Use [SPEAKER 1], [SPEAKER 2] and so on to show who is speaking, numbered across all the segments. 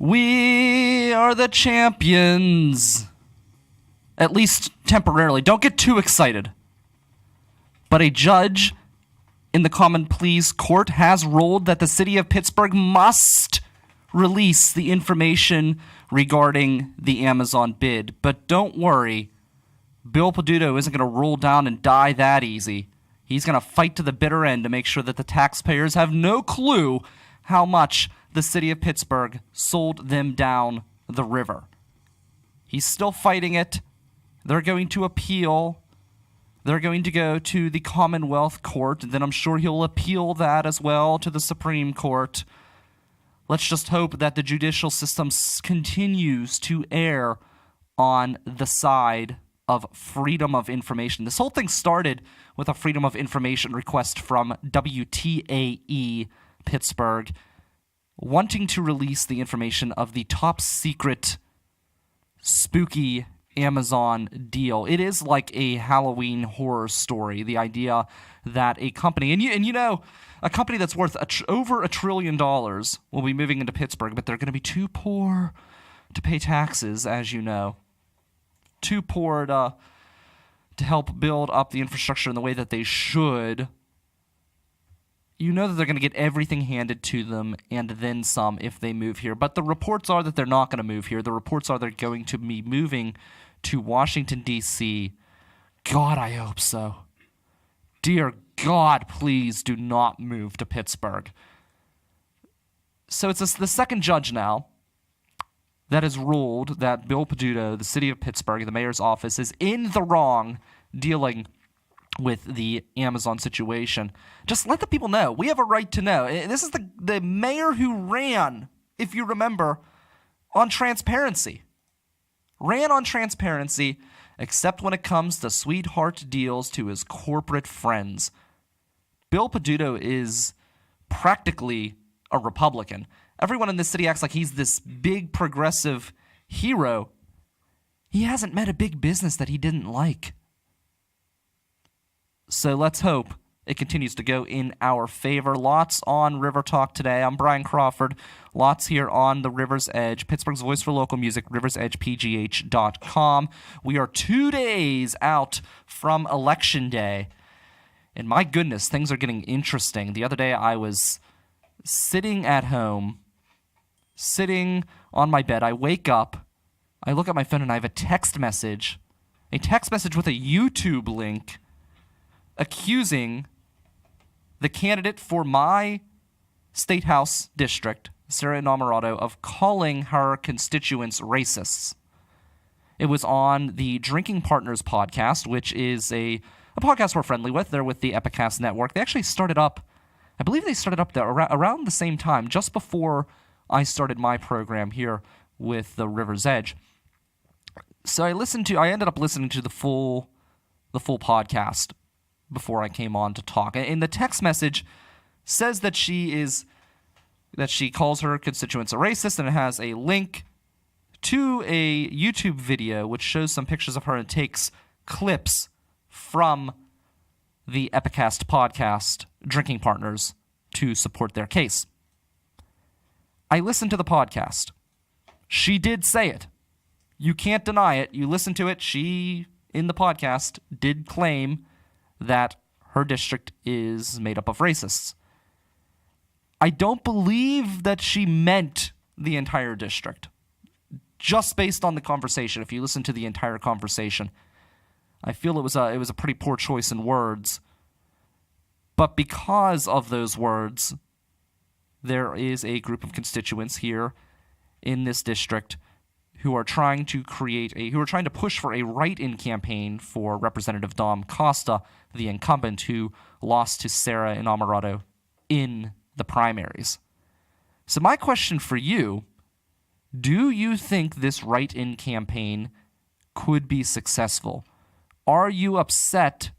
[SPEAKER 1] We are the champions. At least temporarily. Don't get too excited. But a judge in the Common Pleas Court has ruled that the city of Pittsburgh must release the information regarding the Amazon bid. But don't worry, Bill Peduto isn't going to roll down and die that easy. He's going to fight to the bitter end to make sure that the taxpayers have no clue how much the city of Pittsburgh sold them down the river. He's still fighting it. They're going to appeal. They're going to go to the Commonwealth Court, and then I'm sure he'll appeal that as well to the Supreme Court. Let's just hope that the judicial system continues to err on the side of freedom of information. This whole thing started with a freedom of information request from WTAE Pittsburgh, wanting to release the information of the top secret spooky Amazon deal. It is like a Halloween horror story. The idea that a company, and you know, a company that's worth over $1 trillion will be moving into Pittsburgh, but they're going to be too poor to pay taxes, as you know. Too poor to help build up the infrastructure in the way that they should. You know that they're going to get everything handed to them and then some if they move here. But the reports are that they're not going to move here. The reports are they're going to be moving to Washington, D.C. God, I hope so. Dear God, please do not move to Pittsburgh. So it's the second judge now that has ruled that Bill Peduto, the city of Pittsburgh, the mayor's office, is in the wrong dealing with the Amazon situation. Just let the people know. We have a right to know. This is the mayor who ran, if you remember, on transparency. Ran on transparency, except when it comes to sweetheart deals to his corporate friends. Bill Peduto is practically a Republican. Everyone in this city acts like he's this big progressive hero. He hasn't met a big business that he didn't like. So let's hope it continues to go in our favor. Lots on River Talk today. I'm Brian Crawford. Lots here on the River's Edge. Pittsburgh's voice for local music, riversedgepgh.com. We are 2 days out from Election Day. And my goodness, things are getting interesting. The other day I was sitting at home, sitting on my bed. I wake up, I look at my phone, and I have a text message with a YouTube link accusing the candidate for my State House district, Sara Innamorato, of calling her constituents racists. It was on the Drinking Partners podcast, which is a podcast we're friendly with. They're with the Epicast Network. They actually started up, I believe they started up there around the same time, just before I started my program here with the River's Edge. So I ended up listening to the full podcast before I came on to talk. And the text message says that she calls her constituents a racist, and it has a link to a YouTube video which shows some pictures of her and takes clips from the Epicast podcast Drinking Partners to support their case. I listened to the podcast. She did say it. You can't deny it. You listen to it. She, in the podcast, did claim that her district is made up of racists. I don't believe that she meant the entire district. Just based on the conversation, if you listen to the entire conversation, I feel it was a pretty poor choice in words. But because of those words, there is a group of constituents here in this district who are trying to push for a write-in campaign for Representative Dom Costa, the incumbent who lost to Sara Innamorato in the primaries. So my question for you, do you think this write-in campaign could be successful? Are you upset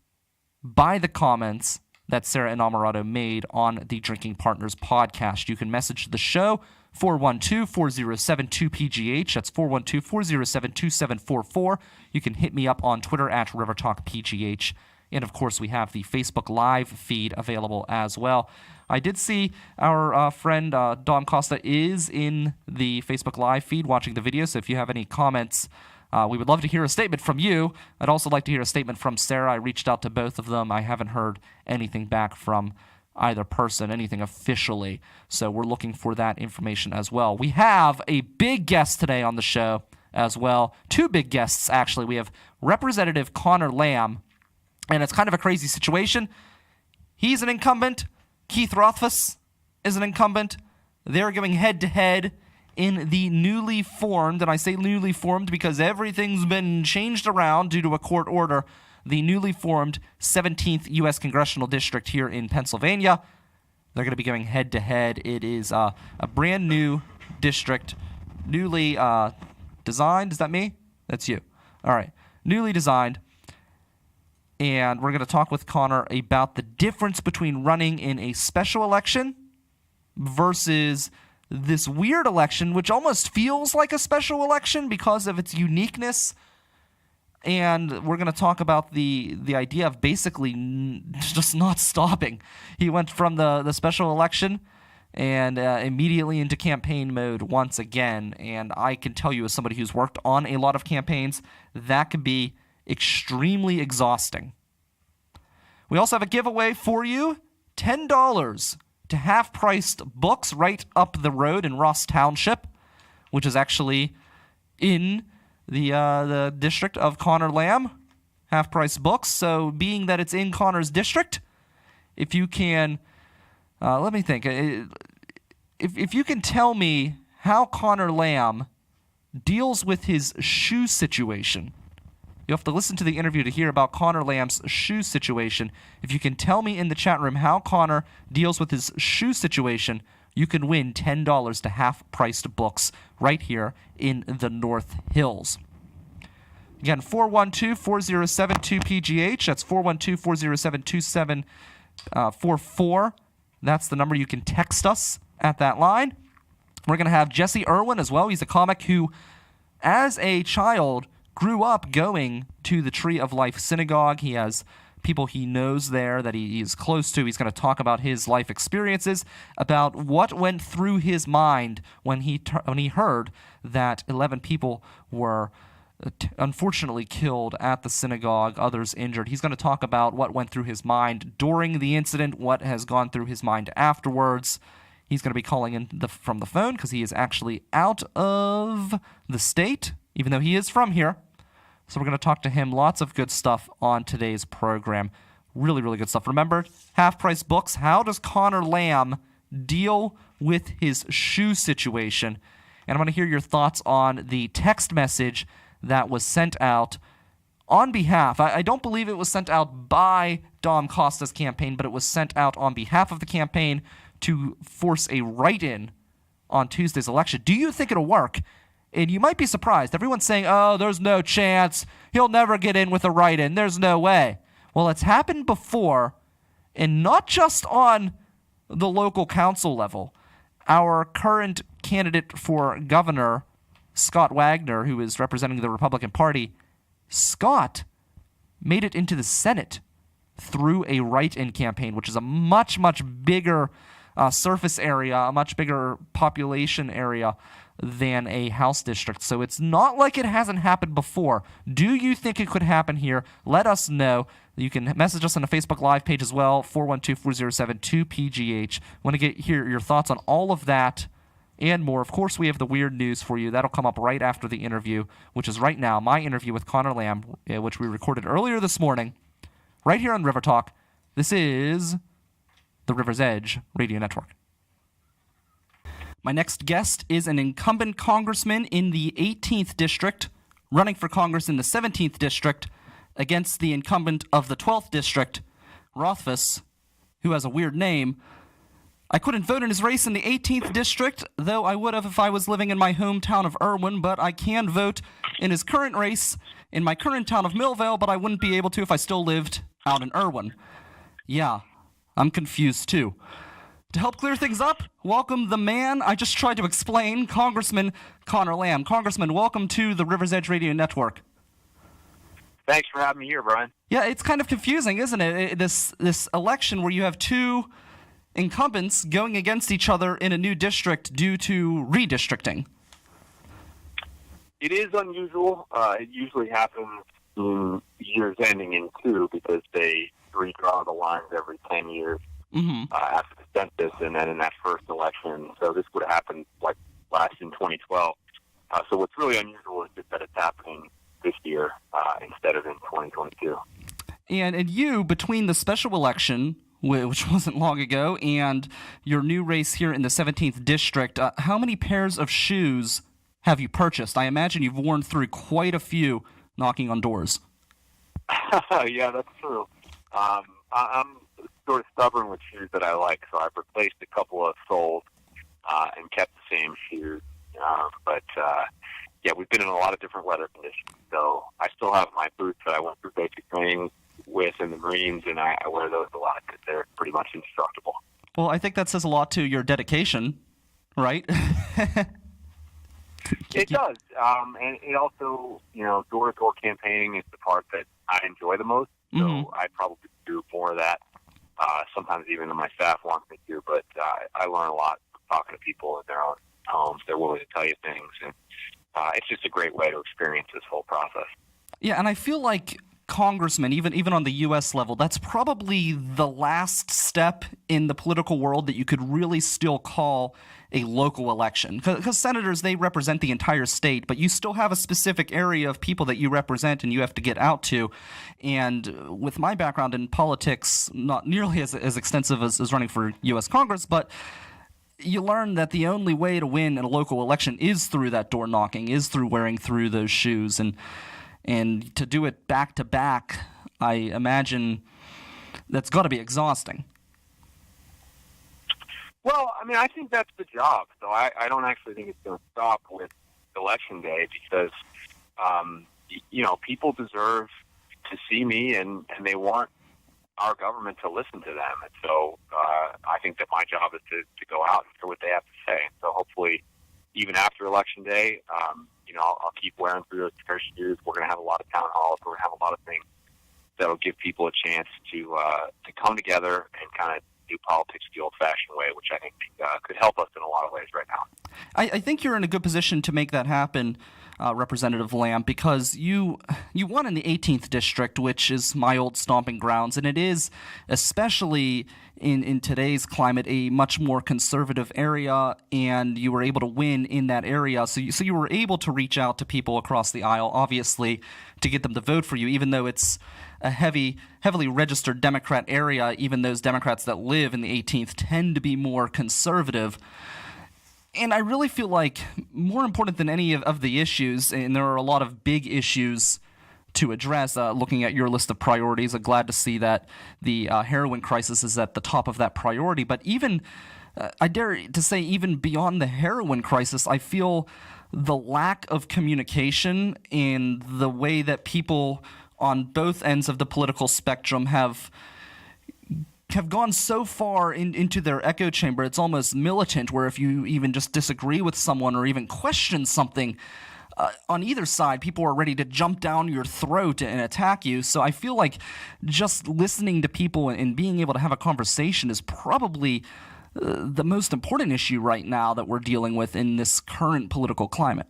[SPEAKER 1] by the comments that Sara Innamorato made on the Drinking Partners podcast? You can message the show, 412-407-2PGH. That's 412-407-2744. You can hit me up on Twitter at RiverTalkPGH. And, of course, we have the Facebook Live feed available as well. I did see our friend Dom Costa is in the Facebook Live feed watching the video, so if you have any comments, we would love to hear a statement from you. I'd also like to hear a statement from Sarah. I reached out to both of them. I haven't heard anything back from either person, anything officially, so we're looking for that information as well. We have a big guest today on the show as well. Two big guests, actually. We have Representative Conor Lamb, and it's kind of a crazy situation. He's an incumbent. Keith Rothfuss is an incumbent. They're going head-to-head in the newly formed, and I say newly formed because everything's been changed around due to a court order, the newly formed 17th U.S. Congressional District here in Pennsylvania. They're going to be going head-to-head. It is a brand new district, newly designed. Is that me? That's you. All right. Newly designed. And we're going to talk with Conor about the difference between running in a special election versus this weird election, which almost feels like a special election because of its uniqueness. And we're going to talk about the idea of basically just not stopping. He went from the special election and immediately into campaign mode once again. And I can tell you, as somebody who's worked on a lot of campaigns, that can be extremely exhausting. We also have a giveaway for you, $10 to half-priced books right up the road in Ross Township, which is actually in the district of Conor Lamb. Half-price books. So being that it's in Conor's district, if you can, let me think. If you can tell me how Conor Lamb deals with his shoe situation. You have to listen to the interview to hear about Conor Lamb's shoe situation. If you can tell me in the chat room how Conor deals with his shoe situation, you can win $10 to half-priced books right here in the North Hills. Again, 412-4072-PGH. That's 412-407-2744. That's the number you can text us at that line. We're going to have Jesse Irwin as well. He's a comic who, as a child, grew up going to the Tree of Life Synagogue. He has people he knows there that he is close to. He's going to talk about his life experiences, about what went through his mind when he heard that 11 people were unfortunately killed at the synagogue, others injured. He's going to talk about what went through his mind during the incident, what has gone through his mind afterwards. He's going to be calling in from the phone because he is actually out of the state, even though he is from here. So we're going to talk to him. Lots of good stuff on today's program. Really, really good stuff. Remember, half-price books. How does Conor Lamb deal with his shoe situation? And I'm going to hear your thoughts on the text message that was sent out on behalf. I don't believe it was sent out by Dom Costa's campaign, but it was sent out on behalf of the campaign to force a write-in on Tuesday's election. Do you think it'll work? And you might be surprised. Everyone's saying, oh, there's no chance. He'll never get in with a write-in. There's no way. Well, it's happened before, and not just on the local council level. Our current candidate for governor, Scott Wagner, who is representing the Republican Party, Scott made it into the Senate through a write-in campaign, which is a much, much bigger surface area, a much bigger population area than a House district. So it's not like it hasn't happened before. Do you think it could happen here? Let us know. You can message us on the Facebook Live page as well, 412-407-2PGH. Want to hear your thoughts on all of that and more. Of course, we have the weird news for you. That'll come up right after the interview, which is right now, my interview with Conor Lamb, which we recorded earlier this morning, right here on River Talk. This is the River's Edge Radio Network. My next guest is an incumbent congressman in the 18th District, running for Congress in the 17th District against the incumbent of the 12th District, Rothfuss, who has a weird name. I couldn't vote in his race in the 18th District, though I would have if I was living in my hometown of Irwin, but I can vote in his current race in my current town of Millvale, but I wouldn't be able to if I still lived out in Irwin. Yeah, I'm confused too. To help clear things up, welcome the man I just tried to explain, Congressman Conor Lamb. Congressman, welcome to the River's Edge Radio Network.
[SPEAKER 2] Thanks for having me here, Brian.
[SPEAKER 1] Yeah, it's kind of confusing, isn't it? This election where you have two incumbents going against each other in a new district due to redistricting.
[SPEAKER 2] It is unusual. It usually happens in years ending in two because they redraw the lines every 10 years after the census, and then in that first election. So this would happen like last in 2012. So what's really unusual is just that it's happening this year instead of in 2022.
[SPEAKER 1] And you, between the special election, which wasn't long ago, and your new race here in the 17th district, how many pairs of shoes have you purchased? I imagine you've worn through quite a few knocking on doors.
[SPEAKER 2] Yeah, that's true. I'm sort of stubborn with shoes that I like, so I've replaced a couple of soles and kept the same shoes. But we've been in a lot of different weather conditions. So I still have my boots that I went through basic training with in the Marines, and I wear those a lot because they're pretty much indestructible.
[SPEAKER 1] Well, I think that says a lot to your dedication, right?
[SPEAKER 2] It does. And it also, door-to-door campaigning is the part that I enjoy the most. So I probably do more of that, sometimes even than my staff wants me to. But I learn a lot from talking to people in their own homes. They're willing to tell you things. And it's just a great way to experience this whole process. Yeah, and I feel like congressmen, even on the U.S. level, that's probably the last step in the political world that you could really still call a local election. Because senators, they represent the entire state, but you still have a specific area of people that you represent and you have to get out to. And with my background in politics, not nearly as extensive as running for U.S. Congress, but you learn that the only way to win in a local election is through that door knocking, is through wearing through those shoes. And to do it back to back, I imagine that's got to be exhausting. Well, I mean, I think that's the job. So I don't actually think it's going to stop with Election Day because, people deserve to see me and they want our government to listen to them. And so I think that my job is to go out and hear what they have to say. So hopefully, even after Election Day, I'll keep wearing through those pair of shoes. We're going to have a lot of town halls. We're going to have a lot of things that will give people a chance to come together and kind of do politics the old-fashioned way, which I think could help us in a lot of ways right now. I think you're in a good position to make that happen, Representative Lamb, because you won in the 18th district, which is my old stomping grounds, and it is, especially in today's climate, a much more conservative area, and you were able to win in that area. So you were able to reach out to people across the aisle, obviously, to get them to vote for you, even though it's a heavily registered Democrat area. Even those Democrats that live in the 18th tend to be more conservative. And I really feel like more important than any of the issues, and there are a lot of big issues to address, looking at your list of priorities, I'm glad to see that the heroin crisis is at the top of that priority. But even, I dare to say, even beyond the heroin crisis, I feel the lack of communication and the way that people on both ends of the political spectrum have gone so far into their echo chamber, it's almost militant, where if you even just disagree with someone or even question something, on either side, people are ready to jump down your throat and attack you. So I feel like just listening to people and being able to have a conversation is probably the most important issue right now that we're dealing with in this current political climate.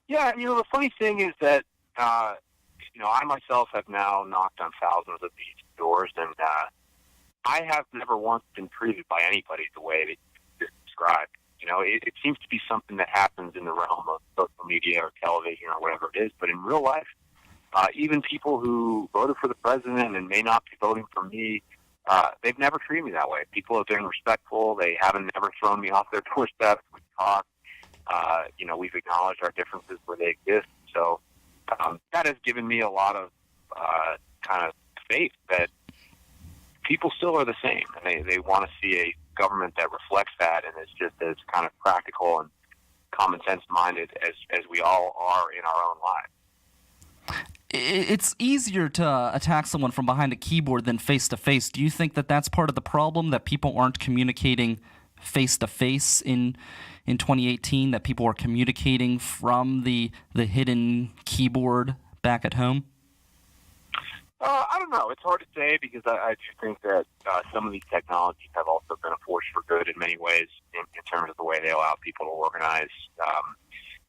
[SPEAKER 2] Yeah, the funny thing is that I myself have now knocked on thousands of these doors, and I have never once been treated by anybody the way that you described. It seems to be something that happens in the realm of social media or television or whatever it is, but in real life, even people who voted for the president and may not be voting for me, they've never treated me that way. People have been respectful. They haven't never thrown me off their doorstep. We talk. We've acknowledged our differences where they exist. So that has given me a lot of kind of faith that people still are the same, and they want to see a government that reflects that and is just as kind of practical and common sense minded as we all are in our own lives. It's easier to attack someone from behind a keyboard than face to face. Do you think that that's part of the problem, that people aren't communicating face to face in 2018, that people are communicating from the hidden keyboard
[SPEAKER 1] back at home?
[SPEAKER 2] I don't know. It's hard to say because I do think that some of these technologies have also been a force for good in many ways in terms of the way they allow people to organize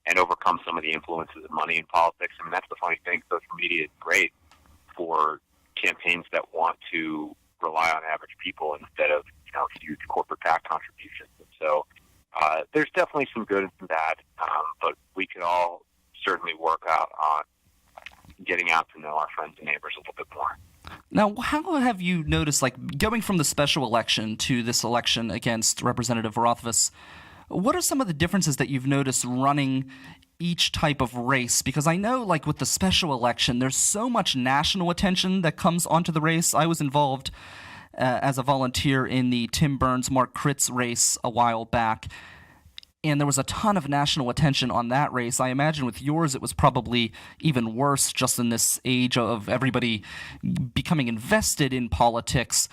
[SPEAKER 2] and overcome some of the influences of money in politics. I mean, that's the funny thing. Social media is great for campaigns that want to rely on average people instead of huge corporate PAC contributions. And so there's definitely some good and some bad, but we could all certainly work out on getting out to know our friends and neighbors a little bit more.
[SPEAKER 1] Now, how have you noticed, like, going from the special election to this election against Representative Rothfuss, what are some of the differences that you've noticed running each type of race? Because I know, like, with the special election, there's so much national attention that comes onto the race. I was involved as a volunteer in the Tim Burns, Mark Kritz race a while back, and there was a ton of national attention on that race. I imagine with yours it was probably even worse, just in this age of everybody becoming invested in politics.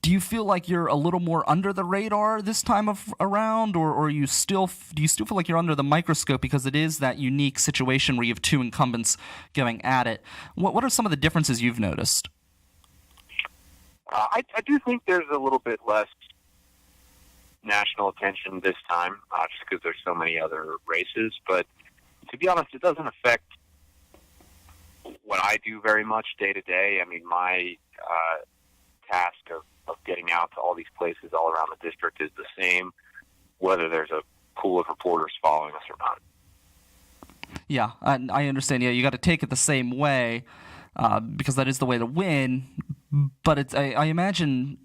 [SPEAKER 1] Do you feel like you're a little more under the radar this time around, or do you still feel like you're under the microscope because it is that unique situation where you have two incumbents going at it? What are some of the differences you've noticed?
[SPEAKER 2] I do think there's a little bit less national attention this time, just because there's so many other races. But to be honest, it doesn't affect what I do very much day to day. I mean, my task of getting out to all these places all around the district is the same, whether there's a pool of reporters following us or not.
[SPEAKER 1] Yeah, I understand. Yeah, you got to take it the same way because that is the way to win. But I imagine,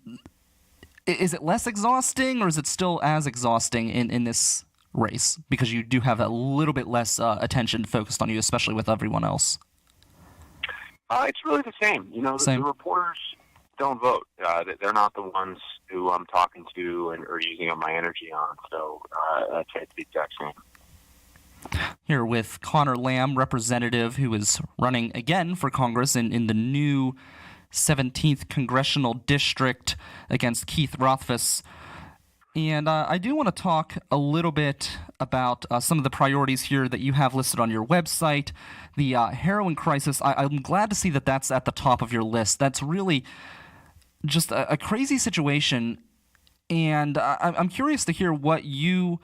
[SPEAKER 1] is it less exhausting or is it still as exhausting in this race because you do have a little bit less attention focused on you, especially with everyone else?
[SPEAKER 2] It's really the same. The reporters don't vote. They're not the ones who I'm talking to or using up my energy on. So it's the exact same.
[SPEAKER 1] Here with Conor Lamb, representative who is running again for Congress in the new 17th Congressional District against Keith Rothfuss. And I do want to talk a little bit about some of the priorities here that you have listed on your website. The heroin crisis, I'm glad to see that that's at the top of your list. That's really just a crazy situation. And I'm curious to hear what you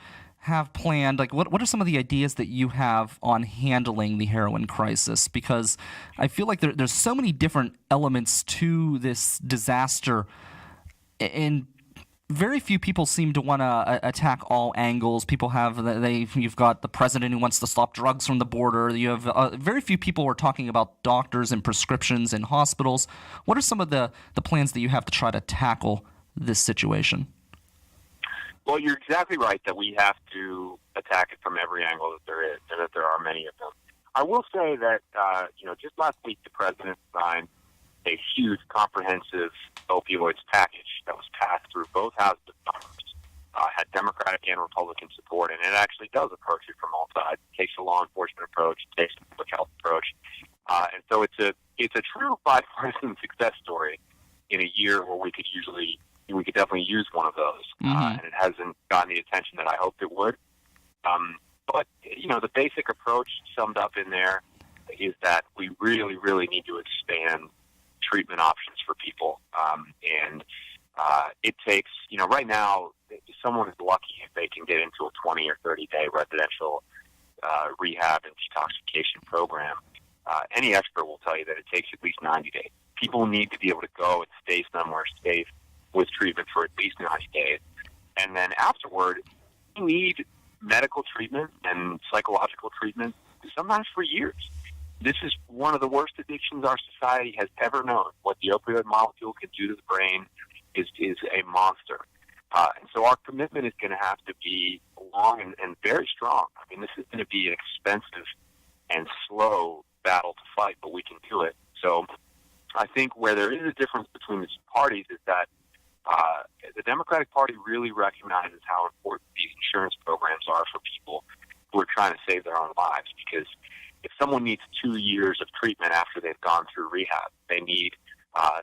[SPEAKER 1] have planned. Like, what are some of the ideas that you have on handling the heroin crisis? Because I feel like there's so many different elements to this disaster, and very few people seem to want to attack all angles. You've got the president who wants to stop drugs from the border. You have very few people are talking about doctors and prescriptions in hospitals. What are some of the plans that you have to try to tackle this situation?
[SPEAKER 2] Well, you're exactly right that we have to attack it from every angle that there is, and that there are many of them. I will say that, just last week the president signed a huge, comprehensive opioids package that was passed through both houses of Congress, had Democratic and Republican support, and it actually does approach it from all sides. It takes a law enforcement approach, it takes a public health approach, and so it's a true bipartisan success story in a year where we could definitely use one of those, and it hasn't gotten the attention that I hoped it would. But the basic approach summed up in there is that we really, really need to expand treatment options for people. And it takes, right now, someone is lucky if they can get into a 20 or 30-day residential rehab and detoxification program. Any expert will tell you that it takes at least 90 days. People need to be able to go and stay somewhere safe with treatment for at least 90 days. And then afterward, you need medical treatment and psychological treatment, sometimes for years. This is one of the worst addictions our society has ever known. What the opioid molecule can do to the brain is a monster. And so our commitment is going to have to be long and very strong. I mean, this is going to be an expensive and slow battle to fight, but we can do it. So I think where there is a difference between the two parties is that the Democratic Party really recognizes how important these insurance programs are for people who are trying to save their own lives, because if someone needs 2 years of treatment after they've gone through rehab, they need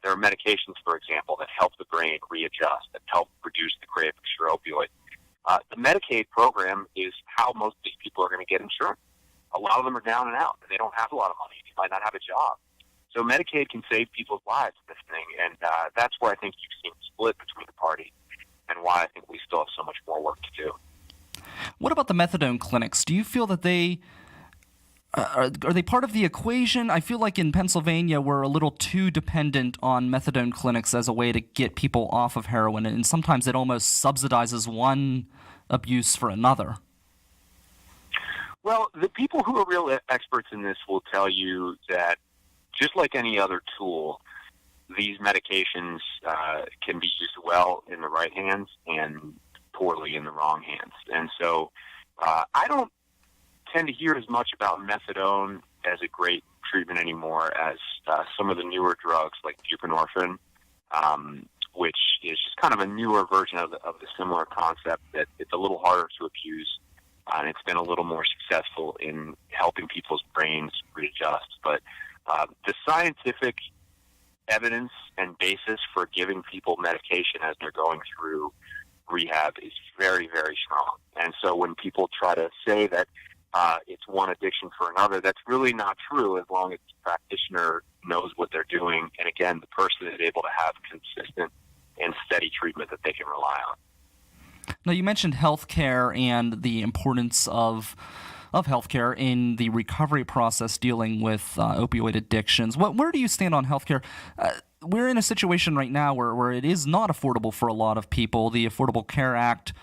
[SPEAKER 2] there are medications, for example, that help the brain readjust, that help reduce the cravings for opioids. The Medicaid program is how most of these people are going to get insurance. a lot of them are down and out, and they don't have a lot of money. They might not have a job. So Medicaid can save people's lives in this thing, and that's where I think you've seen a split between the parties, and why I think we still have so much more work to do.
[SPEAKER 1] What about the methadone clinics? Do you feel that they are they part of the equation? I feel like in Pennsylvania we're a little too dependent on methadone clinics as a way to get people off of heroin, and sometimes it almost subsidizes one abuse for another.
[SPEAKER 2] Well, the people who are real experts in this will tell you that just like any other tool, these medications can be used well in the right hands and poorly in the wrong hands. And so I don't tend to hear as much about methadone as a great treatment anymore as some of the newer drugs like buprenorphine, which is just kind of a newer version of the similar concept that it's a little harder to abuse, and it's been a little more successful in helping people's brains readjust. But the scientific evidence and basis for giving people medication as they're going through rehab is very, very strong. And so when people try to say that it's one addiction for another, that's really not true as long as the practitioner knows what they're doing. And again, the person is able to have consistent and steady treatment that they can rely on.
[SPEAKER 1] Now, you mentioned healthcare and the importance of healthcare in the recovery process dealing with opioid addictions. Where do you stand on healthcare? We're in a situation right now where it is not affordable for a lot of people. The Affordable Care Act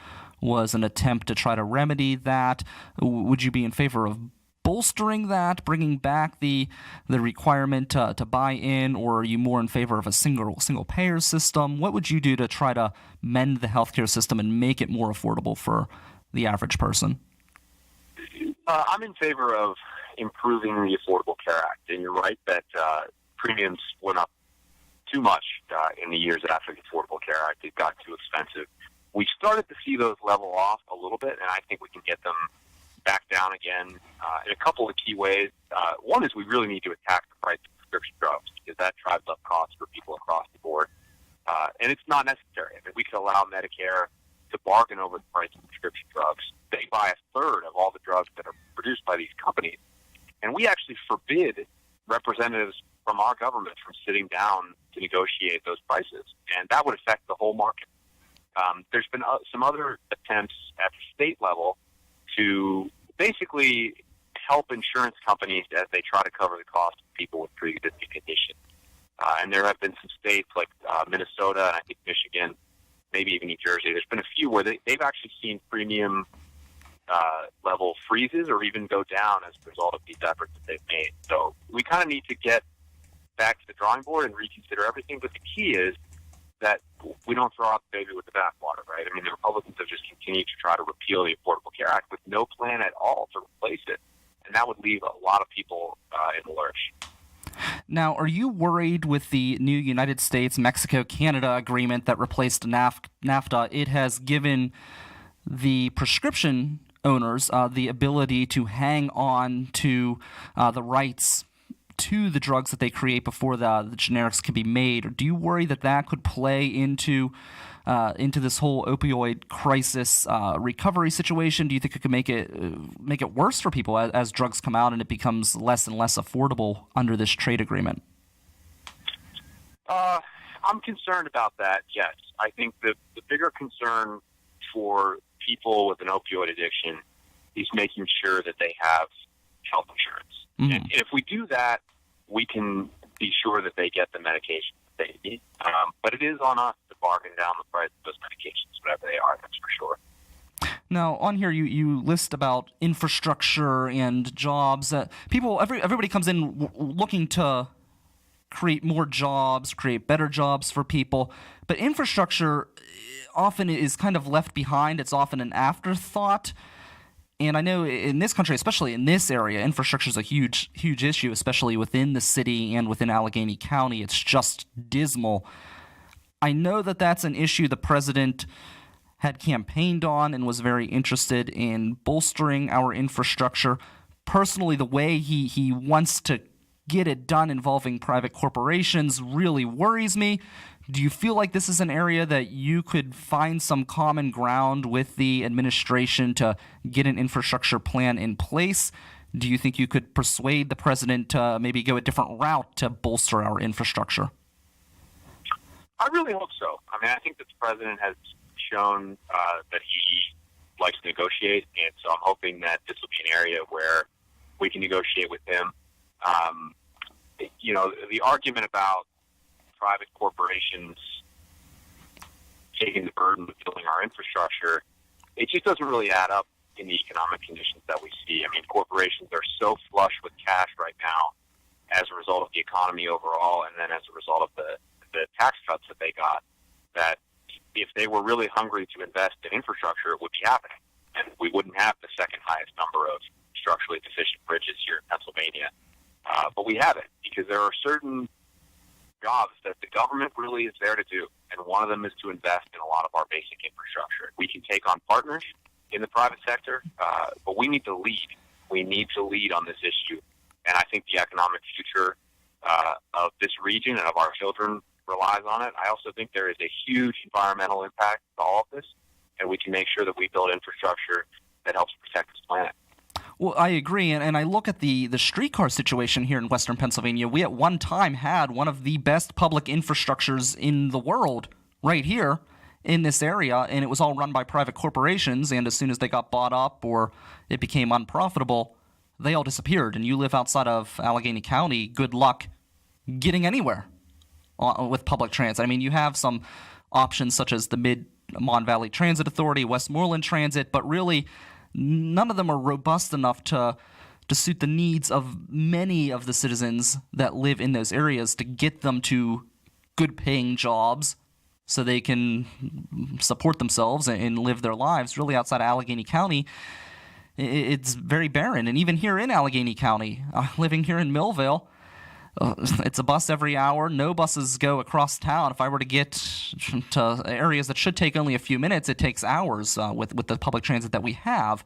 [SPEAKER 1] was an attempt to try to remedy that. Would you be in favor of bolstering that, bringing back the requirement to buy in, or are you more in favor of a single payer system? What would you do to try to mend the healthcare system and make it more affordable for the average person?
[SPEAKER 2] I'm in favor of improving the Affordable Care Act, and you're right that premiums went up too much in the years after the Affordable Care Act. It got too expensive. We started to see those level off a little bit, and I think we can get them back down again in a couple of key ways. One is we really need to attack the price of prescription drugs, because that drives up costs for people across the board, and it's not necessary. I mean, we could allow Medicare to bargain over the price of prescription drugs. They buy a third of all the drugs that are produced by these companies, and we actually forbid representatives from our government from sitting down to negotiate those prices, and that would affect the whole market. There's been some other attempts at the state level to basically help insurance companies as they try to cover the cost of people with pre-existing conditions. And there have been some states like Minnesota and I think Michigan, maybe even New Jersey. There's been a few where they've actually seen premium level freezes or even go down as a result of these efforts that they've made. So we kind of need to get back to the drawing board and reconsider everything. But the key is that we don't throw out the baby with the bathwater, right? I mean, the Republicans have just continued to try to repeal the Affordable Care Act with no plan at all to replace it. And that would leave a lot of people in the lurch.
[SPEAKER 1] Now, are you worried with the new United States-Mexico-Canada agreement that replaced NAFTA? It has given the prescription owners the ability to hang on to the rights to the drugs that they create before the generics can be made. Or do you worry that could play into this whole opioid crisis recovery situation? Do you think it could make it worse for people as drugs come out and it becomes less and less affordable under this trade agreement?
[SPEAKER 2] I'm concerned about that, yes. I think the bigger concern for people with an opioid addiction is making sure that they have health insurance.
[SPEAKER 1] Mm-hmm.
[SPEAKER 2] And if we do that, we can be sure that they get the medication that they need. But it is on us to bargain down the price of those medications, whatever they are, that's for sure.
[SPEAKER 1] Now, on here, you list about infrastructure and jobs. Everybody comes in looking to create more jobs, create better jobs for people. But infrastructure often is kind of left behind. It's often an afterthought. And I know in this country, especially in this area, infrastructure is a huge, huge issue, especially within the city and within Allegheny County. It's just dismal. I know that that's an issue the president had campaigned on and was very interested in bolstering our infrastructure. Personally, the way he wants to get it done involving private corporations really worries me. Do you feel like this is an area that you could find some common ground with the administration to get an infrastructure plan in place? Do you think you could persuade the president to maybe go a different route to bolster our infrastructure?
[SPEAKER 2] I really hope so. I mean, I think that the president has shown that he likes to negotiate, and so I'm hoping that this will be an area where we can negotiate with him. The argument about private corporations taking the burden of building our infrastructure, it just doesn't really add up in the economic conditions that we see. I mean, corporations are so flush with cash right now as a result of the economy overall, and then as a result of the tax cuts that they got, that if they were really hungry to invest in infrastructure, it would be happening. And we wouldn't have the second highest number of structurally deficient bridges here in Pennsylvania. But we have it because there are certain jobs that the government really is there to do. And one of them is to invest in a lot of our basic infrastructure. We can take on partners in the private sector, but we need to lead. We need to lead on this issue. And I think the economic future of this region and of our children relies on it. I also think there is a huge environmental impact to all of this, and we can make sure that we build infrastructure that helps protect this planet.
[SPEAKER 1] Well, I agree, and I look at the streetcar situation here in Western Pennsylvania. We at one time had one of the best public infrastructures in the world right here in this area, and it was all run by private corporations, and as soon as they got bought up or it became unprofitable, they all disappeared. And you live outside of Allegheny County, good luck getting anywhere with public transit. I mean, you have some options such as the Mid-Mon Valley Transit Authority, Westmoreland Transit, but really none of them are robust enough to suit the needs of many of the citizens that live in those areas, to get them to good-paying jobs so they can support themselves and live their lives. Really, outside of Allegheny County, it's very barren. And even here in Allegheny County, living here in Millville, it's a bus every hour. No buses go across town. If I were to get to areas that should take only a few minutes, it takes hours with the public transit that we have.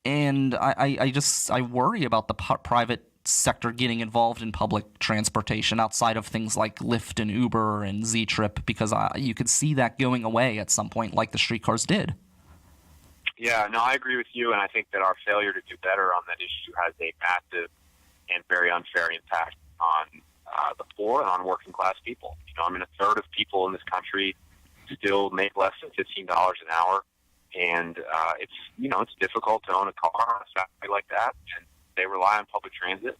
[SPEAKER 1] And I worry about the private sector getting involved in public transportation outside of things like Lyft and Uber and Z-Trip, because you could see that going away at some point like the streetcars did.
[SPEAKER 2] Yeah, no, I agree with you, and I think that our failure to do better on that issue has a massive and very unfair impact on the poor and on working class people. I mean, a third of people in this country still make less than $15 an hour, and it's difficult to own a car on a Saturday like that, and they rely on public transit,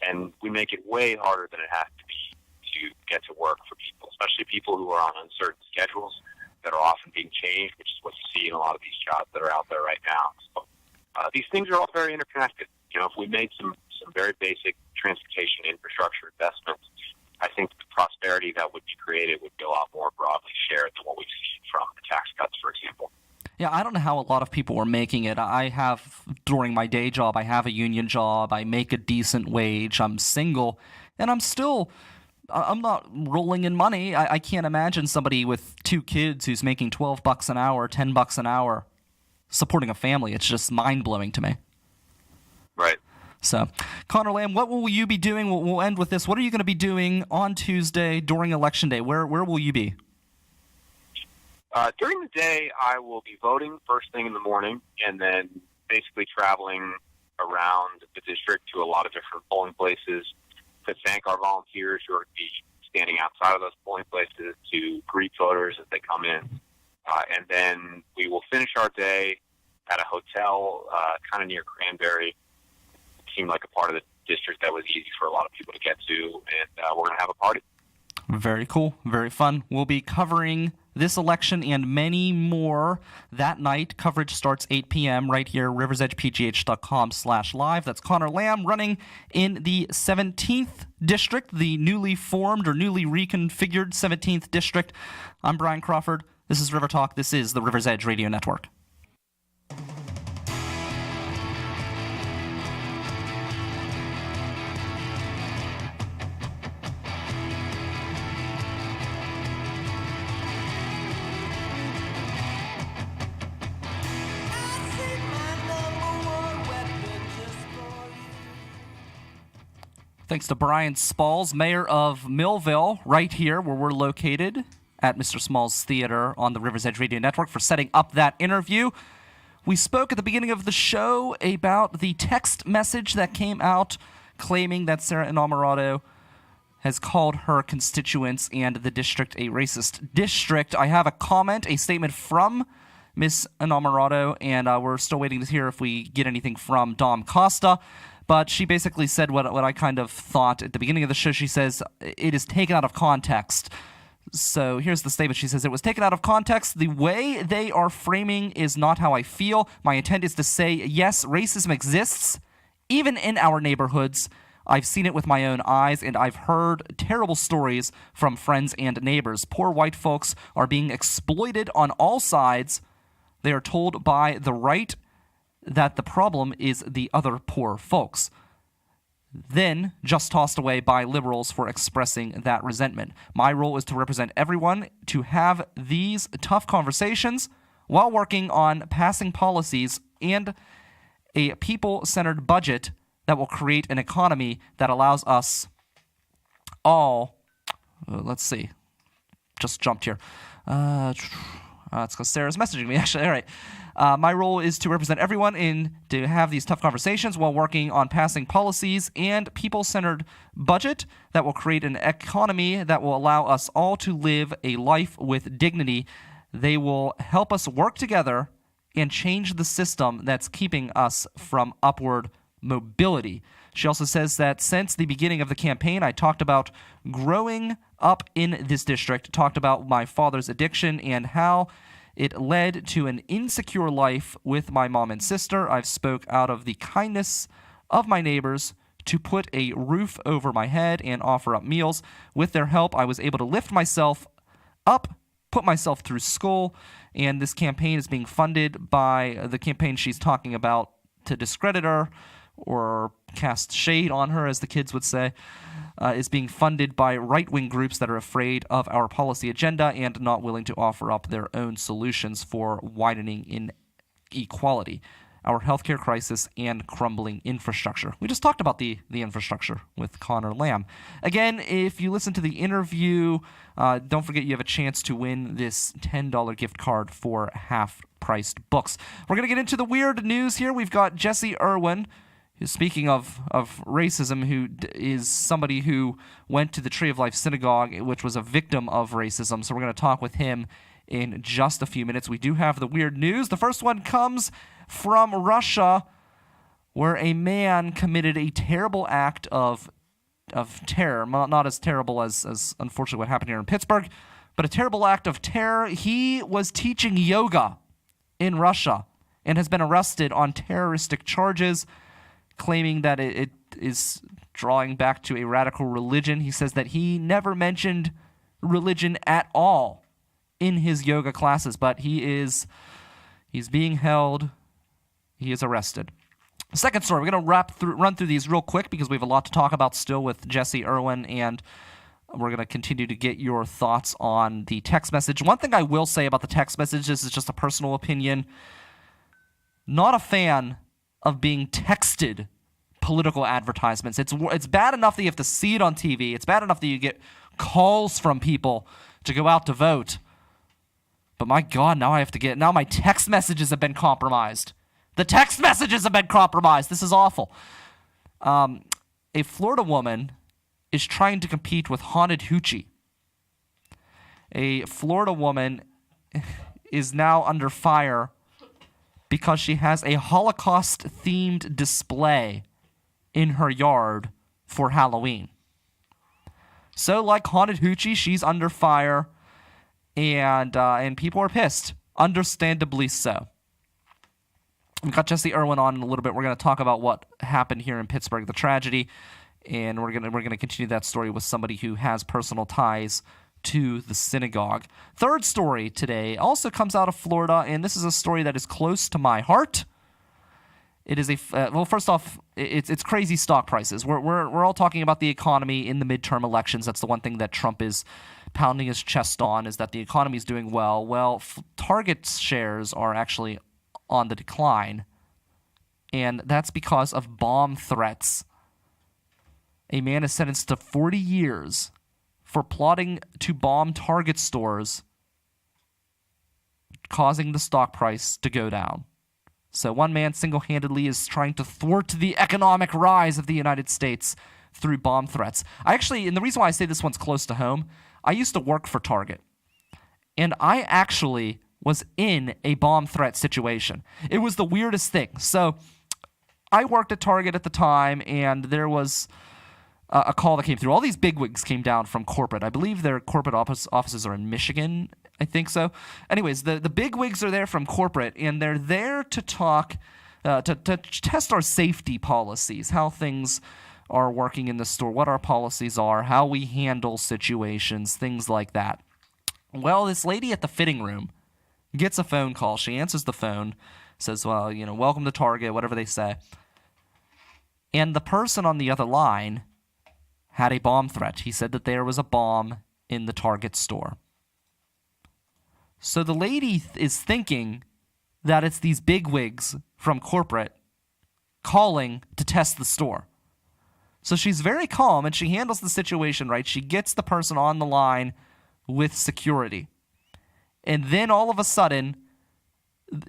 [SPEAKER 2] and we make it way harder than it has to be to get to work for people, especially people who are on uncertain schedules that are often being changed, which is what you see in a lot of these jobs that are out there right now. So these things are all very interconnected. If we made some very basic transportation infrastructure investments, I think the prosperity that would be created would be a lot more broadly shared than what we've seen from the tax cuts, for example.
[SPEAKER 1] Yeah, I don't know how a lot of people are making it. I have, during my day job, I have a union job. I make a decent wage. I'm single, and I'm not rolling in money. I can't imagine somebody with 2 kids who's making $12 an hour, $10 an hour, supporting a family. It's just mind-blowing to me.
[SPEAKER 2] Right.
[SPEAKER 1] So, Conor Lamb, what will you be doing? We'll end with this. What are you going to be doing on Tuesday during Election Day? Where will you be?
[SPEAKER 2] During the day, I will be voting first thing in the morning, and then basically traveling around the district to a lot of different polling places to thank our volunteers who are going to be standing outside of those polling places, to greet voters as they come in. And then we will finish our day at a hotel kind of near Cranberry. It seemed like a part of the district that was easy for a lot of people to get to, and we're going to have a party.
[SPEAKER 1] Very cool. Very fun. We'll be covering this election and many more that night. Coverage starts 8 p.m. right here, riversedgepgh.com/live. That's Conor Lamb running in the 17th District, the newly formed or newly reconfigured 17th District. I'm Brian Crawford. This is River Talk. This is the River's Edge Radio Network. Thanks to Brian Smalls, mayor of Millville, right here where we're located at Mr. Smalls Theater on the River's Edge Radio Network, for setting up that interview. We spoke at the beginning of the show about the text message that came out claiming that Sara Innamorato has called her constituents and the district a racist district. I have a comment, a statement from Miss Innamorato, and we're still waiting to hear if we get anything from Dom Costa. But she basically said what I kind of thought at the beginning of the show. She says, it is taken out of context. So here's the statement. She says, it was taken out of context. The way they are framing is not how I feel. My intent is to say, yes, racism exists, even in our neighborhoods. I've seen it with my own eyes, and I've heard terrible stories from friends and neighbors. Poor white folks are being exploited on all sides. They are told by the right that the problem is the other poor folks. Then just tossed away by liberals for expressing that resentment. My role is to represent everyone, to have these tough conversations while working on passing policies and a people-centered budget that will create an economy that allows us all, let's see, just jumped here. It's because Sarah's messaging me, actually. All right. My role is to represent everyone and to have these tough conversations while working on passing policies and people-centered budget that will create an economy that will allow us all to live a life with dignity. They will help us work together and change the system that's keeping us from upward mobility. She also says that since the beginning of the campaign, I talked about growing up in this district, talked about my father's addiction and how it led to an insecure life with my mom and sister. I've spoke out of the kindness of my neighbors to put a roof over my head and offer up meals. With their help, I was able to lift myself up, put myself through school, and this campaign is being funded by the campaign she's talking about to discredit her or cast shade on her, as the kids would say, is being funded by right-wing groups that are afraid of our policy agenda and not willing to offer up their own solutions for widening inequality, our healthcare crisis, and crumbling infrastructure. We just talked about the infrastructure with Conor Lamb. Again, if you listen to the interview, don't forget you have a chance to win this $10 gift card for half-priced books. We're going to get into the weird news here. We've got Jesse Irwin, speaking of racism, who is somebody who went to the Tree of Life Synagogue, which was a victim of racism. So we're going to talk with him in just a few minutes. We do have the weird news. The first one comes from Russia, where a man committed a terrible act of terror. Not as terrible as unfortunately what happened here in Pittsburgh, but a terrible act of terror. He was teaching yoga in Russia and has been arrested on terroristic charges, claiming that it is drawing back to a radical religion. He says that he never mentioned religion at all in his yoga classes, but he's being held. He is arrested. Second story, we're going to run through these real quick because we have a lot to talk about still with Jesse Irwin, and we're going to continue to get your thoughts on the text message. One thing I will say about the text message, this is just a personal opinion, not a fan of being texted political advertisements. It's bad enough that you have to see it on TV. It's bad enough that you get calls from people to go out to vote. But my God, now my text messages have been compromised. The text messages have been compromised. This is awful. A Florida woman is trying to compete with Haunted Hoochie. A Florida woman is now under fire because she has a Holocaust-themed display in her yard for Halloween. So, like Haunted Hoochie, she's under fire, and people are pissed, understandably so. We've got Jesse Irwin on in a little bit. We're going to talk about what happened here in Pittsburgh, the tragedy, and we're going to continue that story with somebody who has personal ties to the synagogue. Third story today also comes out of Florida, and this is a story that is close to my heart. It is first off, it's crazy stock prices. We're all talking about the economy in the midterm elections. That's the one thing that Trump is pounding his chest on, is that the economy is doing well. Well, Target's shares are actually on the decline, and that's because of bomb threats. A man is sentenced to 40 years for plotting to bomb Target stores, causing the stock price to go down. So one man single-handedly is trying to thwart the economic rise of the United States through bomb threats. And the reason why I say this one's close to home, I used to work for Target. And I actually was in a bomb threat situation. It was the weirdest thing. So I worked at Target at the time, and there was a call that came through. All these bigwigs came down from corporate. I believe their corporate offices are in Michigan. I think so. Anyways, the bigwigs are there from corporate, and they're there to talk, to test our safety policies, how things are working in the store, what our policies are, how we handle situations, things like that. Well, this lady at the fitting room gets a phone call. She answers the phone, says, well, welcome to Target, whatever they say. And the person on the other line had a bomb threat. He said that there was a bomb in the Target store. So the lady is thinking that it's these bigwigs from corporate calling to test the store. So she's very calm, and she handles the situation right. She gets the person on the line with security. And then all of a sudden,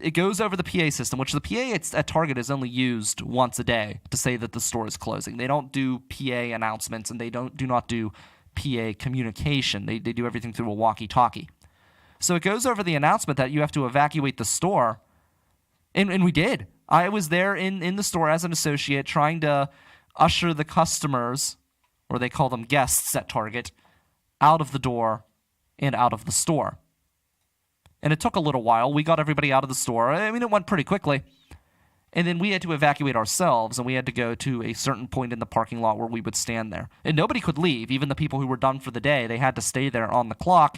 [SPEAKER 1] it goes over the PA system, which the PA at Target is only used once a day to say that the store is closing. They don't do PA announcements, and they do not do PA communication. They do everything through a walkie-talkie. So it goes over the announcement that you have to evacuate the store, and we did. I was there in the store as an associate trying to usher the customers, or they call them guests at Target, out of the door and out of the store. And it took a little while. We got everybody out of the store. I mean, it went pretty quickly. And then we had to evacuate ourselves, and we had to go to a certain point in the parking lot where we would stand there. And nobody could leave. Even the people who were done for the day, they had to stay there on the clock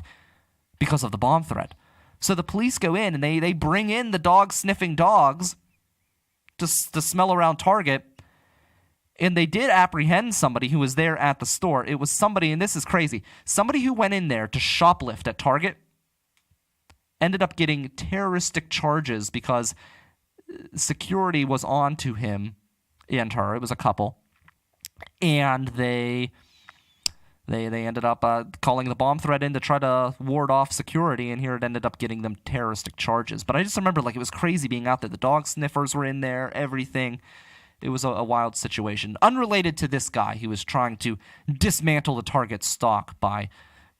[SPEAKER 1] because of the bomb threat. So the police go in, and they bring in the dog-sniffing dogs to smell around Target. And they did apprehend somebody who was there at the store. It was somebody, and this is crazy, somebody who went in there to shoplift at Target ended up getting terroristic charges because security was on to him and her. It was a couple. And they ended up calling the bomb threat in to try to ward off security, and here it ended up getting them terroristic charges. But I just remember, it was crazy being out there. The dog sniffers were in there, everything. It was a wild situation. Unrelated to this guy who was trying to dismantle the Target stock by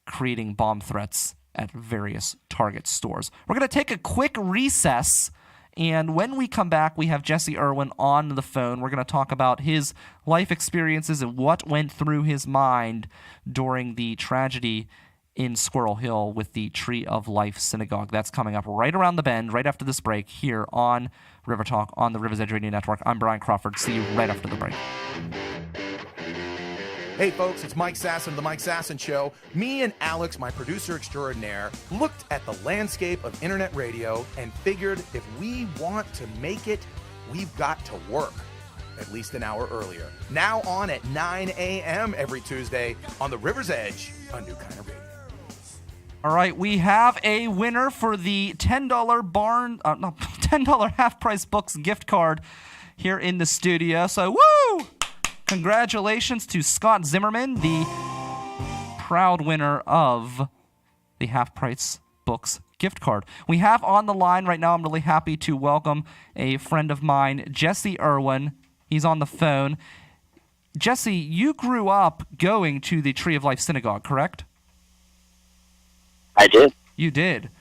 [SPEAKER 1] creating bomb threats at various Target stores. We're going to take a quick recess, and when we come back, we have Jesse Irwin on the phone. We're going to talk about his life experiences and what went through his mind during the tragedy in Squirrel Hill with the Tree of Life Synagogue. That's coming up right around the bend, right after this break, here on River Talk on the River's Edge Radio Network. I'm Brian Crawford. See you right after the break.
[SPEAKER 3] Hey folks, it's Mike Sasson of The Mike Sasson Show. Me and Alex, my producer extraordinaire, looked at the landscape of internet radio and figured if we want to make it, we've got to work at least an hour earlier. Now on at 9 a.m. every Tuesday on the River's Edge, a new kind of radio.
[SPEAKER 1] All right, we have a winner for the $10 half-price books gift card here in the studio. So, woo! Congratulations to Scott Zimmerman, the proud winner of the half-price books gift card. We have on the line right now, I'm really happy to welcome a friend of mine, Jesse Irwin. He's on the phone. Jesse, you grew up going to the Tree of Life Synagogue, correct?
[SPEAKER 4] I did.
[SPEAKER 1] You did.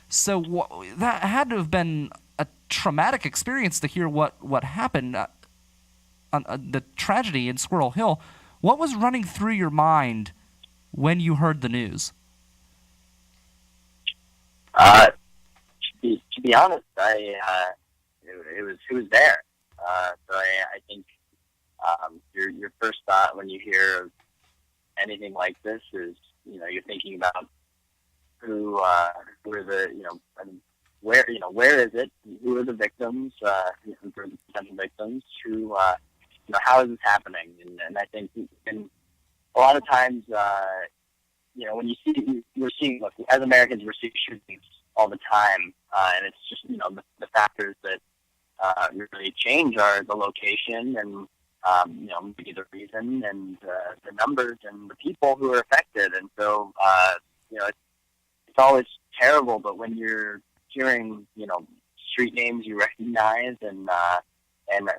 [SPEAKER 1] So that had to have been a traumatic experience to hear what happened on the tragedy in Squirrel Hill. What was running through your mind when you heard the news?
[SPEAKER 4] To be honest, it was there. So I think your first thought when you hear anything like this is you're thinking about who are the and where is it? Who are the victims? Who are the potential victims? Who how is this happening? And I think a lot of times when we're seeing as Americans we're seeing shootings all the time, and it's just the factors that really change are the location and maybe the reason and the numbers and the people who are affected, and so it's always terrible. But when you're hearing street names you recognize, and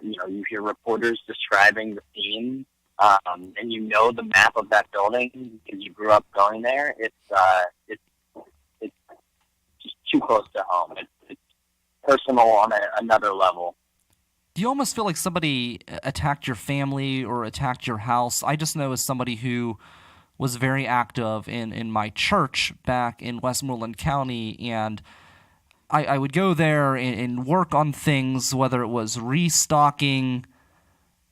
[SPEAKER 4] you hear reporters describing the scene, and you know the map of that building because you grew up going there. It's just too close to home. It's personal on another level.
[SPEAKER 1] Do you almost feel like somebody attacked your family or attacked your house? I just know as somebody who was very active in my church back in Westmoreland County, and I would go there and work on things, whether it was restocking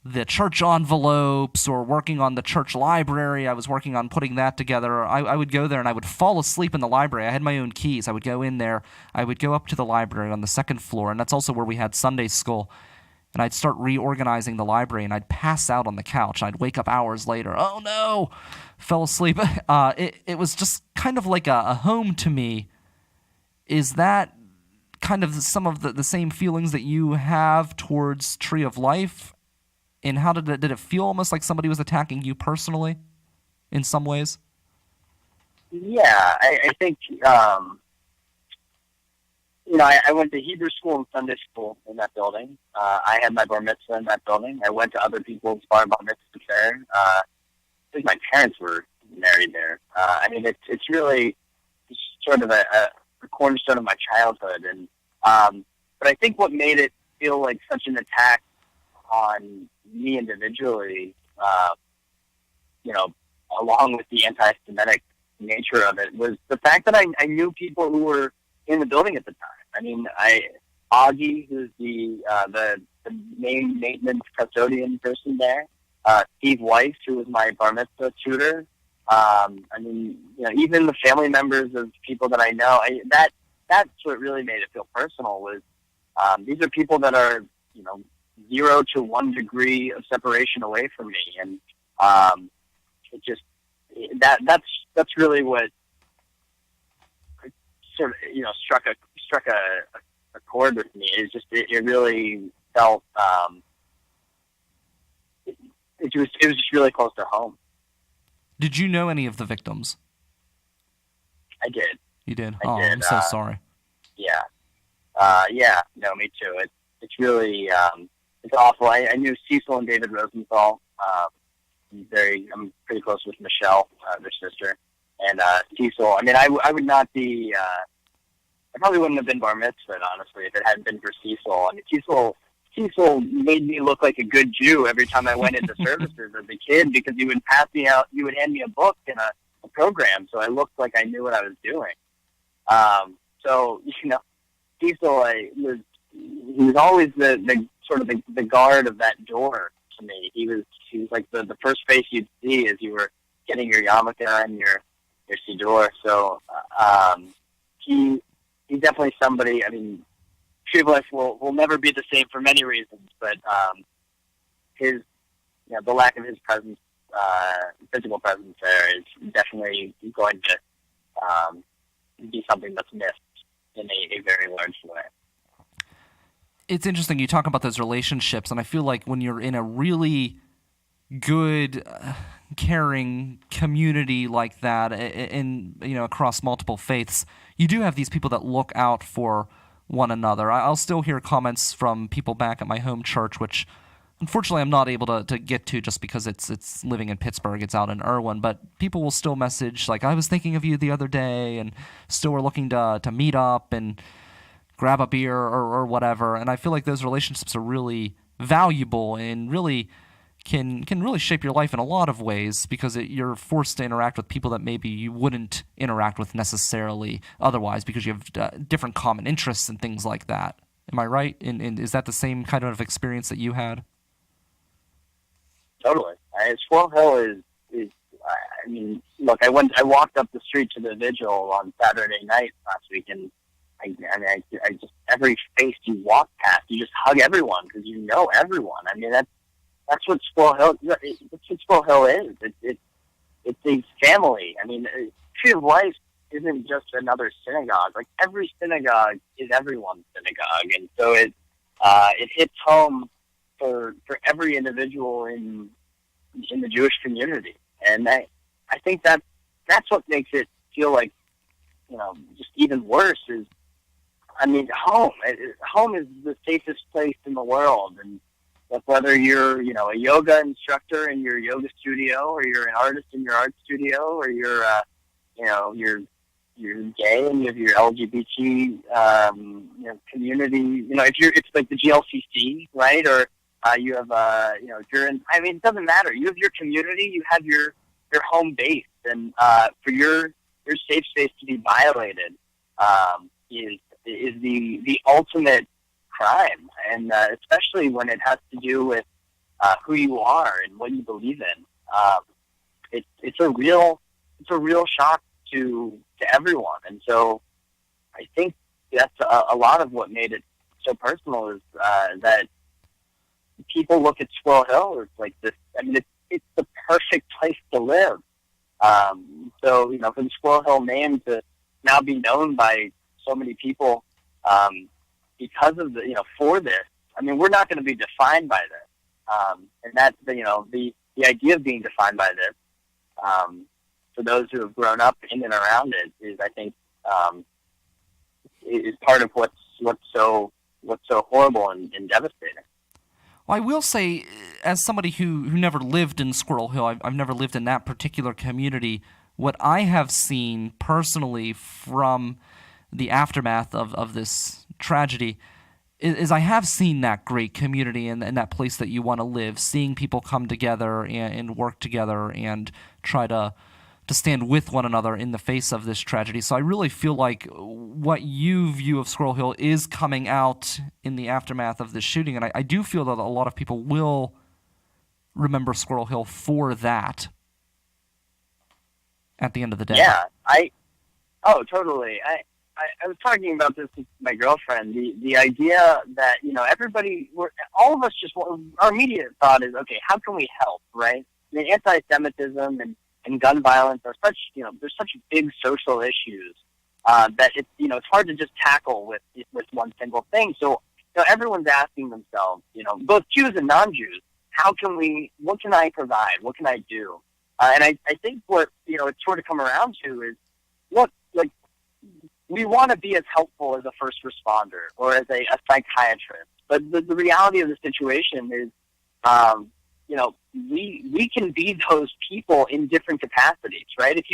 [SPEAKER 1] the church envelopes or working on the church library. I was working on putting that together. I would go there and I would fall asleep in the library. I had my own keys. I would go in there. I would go up to the library on the second floor, and that's also where we had Sunday school. And I'd start reorganizing the library, and I'd pass out on the couch. I'd wake up hours later. Oh, no! Fell asleep. It was just kind of like a home to me. Is that kind of some of the same feelings that you have towards Tree of Life? And how did it feel almost like somebody was attacking you personally in some ways?
[SPEAKER 4] Yeah, I think, I went to Hebrew school and Sunday school in that building. I had my bar mitzvah in that building. I went to other people's bar mitzvahs there. I think my parents were married there. It's really sort of a cornerstone of my childhood. And but I think what made it feel like such an attack on me individually, along with the anti-Semitic nature of it, was the fact that I knew people who were in the building at the time. I mean, Augie, who's the main maintenance custodian person there, Steve Weiss, who was my bar mitzvah tutor. Even the family members of people that I know. That's what really made it feel personal. Was these are people that are 0 to 1 degree of separation away from me, and it just that's really what sort of struck a chord with me. It's just it really felt it was just really close to home.
[SPEAKER 1] Did you know any of the victims?
[SPEAKER 4] I did.
[SPEAKER 1] You did?
[SPEAKER 4] I did.
[SPEAKER 1] I'm so sorry.
[SPEAKER 4] Yeah. No, me too. It's really it's awful. I knew Cecil and David Rosenthal. I'm pretty close with Michelle, their sister, and Cecil. I mean, I would not be. I probably wouldn't have been bar mitzvahed, honestly, if it hadn't been for Cecil. I mean, Cecil made me look like a good Jew every time I went into services as a kid, because he would he would hand me a book and a program, so I looked like I knew what I was doing. Cecil, he was always the sort of the guard of that door to me. He was like the first face you'd see as you were getting your yarmulke and your siddur. So he's definitely somebody. I mean, Tree of Life will never be the same for many reasons, but the lack of his presence, physical presence there, is definitely going to be something that's missed in a very large way.
[SPEAKER 1] It's interesting you talk about those relationships, and I feel like when you're in a really good, caring community like that, across multiple faiths, you do have these people that look out for one another. I'll still hear comments from people back at my home church, which unfortunately I'm not able to get to just because it's living in Pittsburgh. It's out in Irwin, but people will still message like, I was thinking of you the other day, and still we're looking to meet up and grab a beer or whatever. And I feel like those relationships are really valuable and really can really shape your life in a lot of ways, because you're forced to interact with people that maybe you wouldn't interact with necessarily otherwise, because you have different common interests and things like that. Am I right? And is that the same kind of experience that you had?
[SPEAKER 4] Totally. Squirrel Hill is. I mean, look, I walked up the street to the vigil on Saturday night last week, and I just, every face you walk past, you just hug everyone because you know everyone. I mean, that's what Squirrel Hill. That's what Squirrel Hill is. It's a family. I mean, Tree of Life isn't just another synagogue. Like, every synagogue is everyone's synagogue, and so it hits home for every individual in the Jewish community. And I think that's what makes it feel like, just even worse is I mean, home is the safest place in the world, and whether you're, a yoga instructor in your yoga studio, or you're an artist in your art studio, or you're, you're gay and you have your LGBT, community. It's like the GLCC, right? Or you have, if you're in. I mean, it doesn't matter. You have your community. You have your home base, and for your safe space to be violated is the ultimate crime, and especially when it has to do with who you are and what you believe in. It's a real shock to everyone, and so I think that's a lot of what made it so personal is that people look at Squirrel Hill as like this. I mean, it's the perfect place to live. So for the Squirrel Hill name to now be known by so many people because of for this. I mean, we're not going to be defined by this, and that's the idea of being defined by this. For those who have grown up in and around it, is I think is part of what's so horrible and devastating.
[SPEAKER 1] Well, I will say, as somebody who never lived in Squirrel Hill, I've never lived in that particular community. What I have seen personally from the aftermath of this tragedy is I have seen that great community and that place that you want to live, seeing people come together and work together and try to stand with one another in the face of this tragedy. So I really feel like what you view of Squirrel Hill is coming out in the aftermath of this shooting, and I do feel that a lot of people will remember Squirrel Hill for that at the end of the day.
[SPEAKER 4] Yeah, totally. I was talking about this with my girlfriend. The idea that all of us our immediate thought is, okay, how can we help, right? I mean, anti-Semitism and gun violence are such there's such big social issues that it's hard to just tackle with one single thing. So everyone's asking themselves, both Jews and non-Jews, what can I provide? What can I do? And I think what it's sort of come around to is, look, like, we want to be as helpful as a first responder or as a psychiatrist, but the reality of the situation is, we can be those people in different capacities, right? If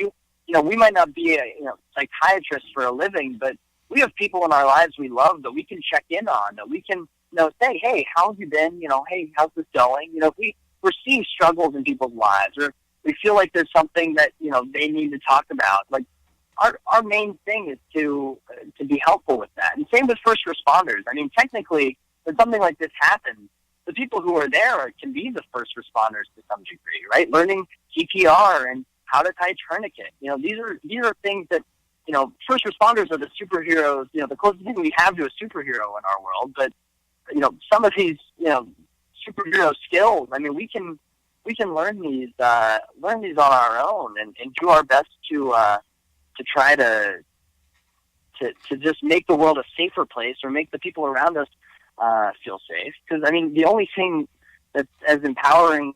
[SPEAKER 4] we might not be a psychiatrist for a living, but we have people in our lives we love that we can check in on, that we can say, hey, how have you been? Hey, how's this going? If we're seeing struggles in people's lives, or we feel like there's something that they need to talk about, like our main thing is to be helpful with that. And same with first responders. I mean, technically, when something like this happens, the people who are there can be the first responders to some degree, right? Learning CPR and how to tie tourniquet. These are things that, first responders are the superheroes, the closest thing we have to a superhero in our world. But, some of these, superhero skills, I mean, we can learn these on our own and do our best to try to just make the world a safer place, or make the people around us feel safe. Because, I mean, the only thing that's as empowering,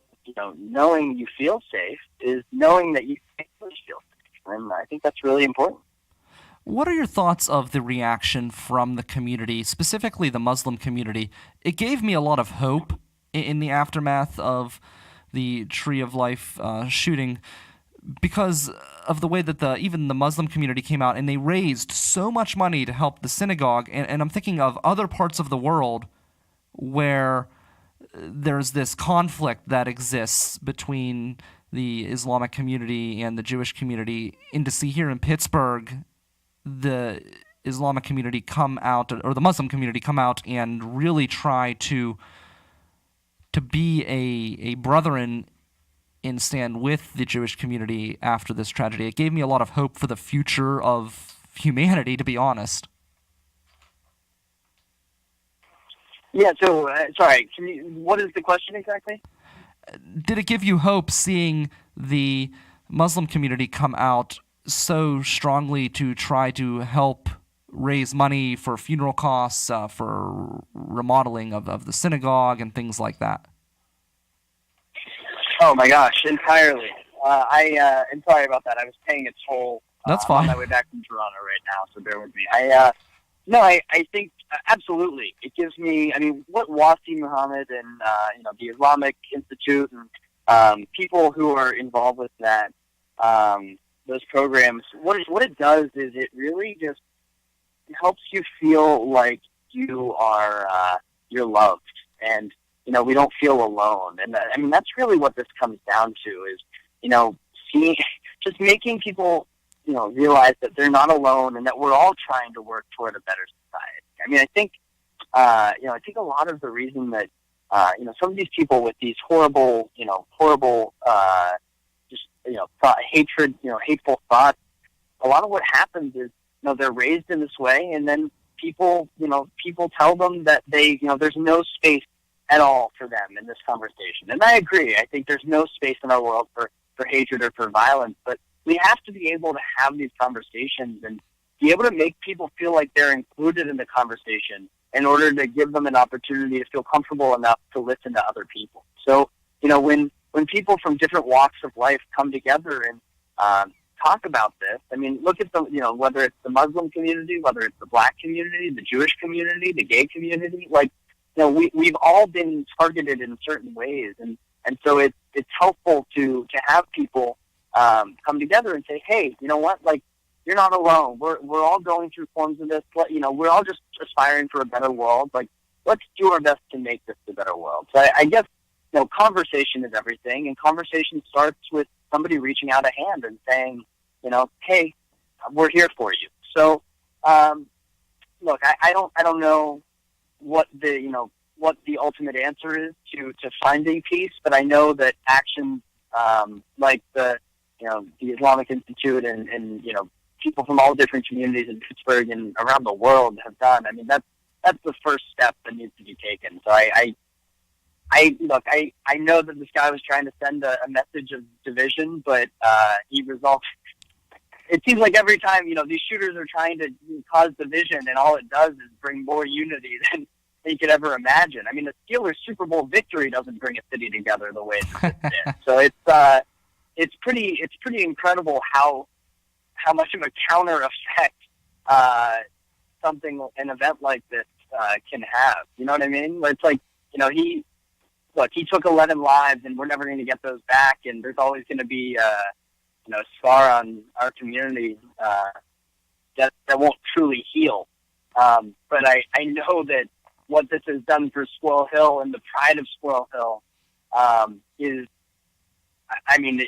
[SPEAKER 4] knowing you feel safe, is knowing that you actually feel safe. And I think that's really important.
[SPEAKER 1] What are your thoughts of the reaction from the community, specifically the Muslim community? It gave me a lot of hope in the aftermath of the Tree of Life shooting, because of the way that even the Muslim community came out and they raised so much money to help the synagogue. And I'm thinking of other parts of the world where there's this conflict that exists between the Islamic community and the Jewish community. And to see here in Pittsburgh the Islamic community come out, or the Muslim community come out and really try to be a brethren and stand with the Jewish community after this tragedy. It gave me a lot of hope for the future of humanity, to be honest.
[SPEAKER 4] Yeah, so, sorry, what is the question exactly?
[SPEAKER 1] Did it give you hope seeing the Muslim community come out so strongly to try to help raise money for funeral costs, for remodeling of the synagogue and things like that?
[SPEAKER 4] Oh my gosh, entirely. I'm sorry about that. I was paying a toll.
[SPEAKER 1] That's fine.
[SPEAKER 4] I'm on my way back from Toronto right now, so bear with me. No, I think absolutely. It gives me, I mean, what Wasi Muhammad and, the Islamic Institute and people who are involved with that, those programs, what it does is it really just helps you feel like you are, you're loved. And, we don't feel alone. And I mean, that's really what this comes down to is, seeing, just making people, realize that they're not alone and that we're all trying to work toward a better society. I mean, I think a lot of the reason that, some of these people with these horrible, hatred, hateful thoughts, a lot of what happens is, they're raised in this way, and then people tell them that there's no space at all for them in this conversation. And I agree. I think there's no space in our world for hatred or for violence, but we have to be able to have these conversations and be able to make people feel like they're included in the conversation in order to give them an opportunity to feel comfortable enough to listen to other people. So, when people from different walks of life come together and talk about this, I mean, look at whether it's the Muslim community, whether it's the Black community, the Jewish community, the gay community, we've all been targeted in certain ways, and so it's helpful to have people come together and say, hey, you know what, you're not alone. We're all going through forms of this. We're all just aspiring for a better world. Let's do our best to make this a better world. So I guess conversation is everything, and conversation starts with somebody reaching out a hand and saying, hey, we're here for you. So, look, I don't know what the ultimate answer is to finding peace, but I know that actions like the Islamic Institute and people from all different communities in Pittsburgh and around the world have done. I mean, that's the first step that needs to be taken. So I know that this guy was trying to send a message of division, but he resolved. It seems like every time these shooters are trying to cause division, and all it does is bring more unity than you could ever imagine. I mean, the Steelers' Super Bowl victory doesn't bring a city together the way it did. So it's pretty incredible how much of a counter effect an event like this can have. You know what I mean? It's like he took 11 lives, and we're never going to get those back, and there's always going to be a scar on our community that won't truly heal. But I know that what this has done for Squirrel Hill and the pride of Squirrel Hill is, I mean,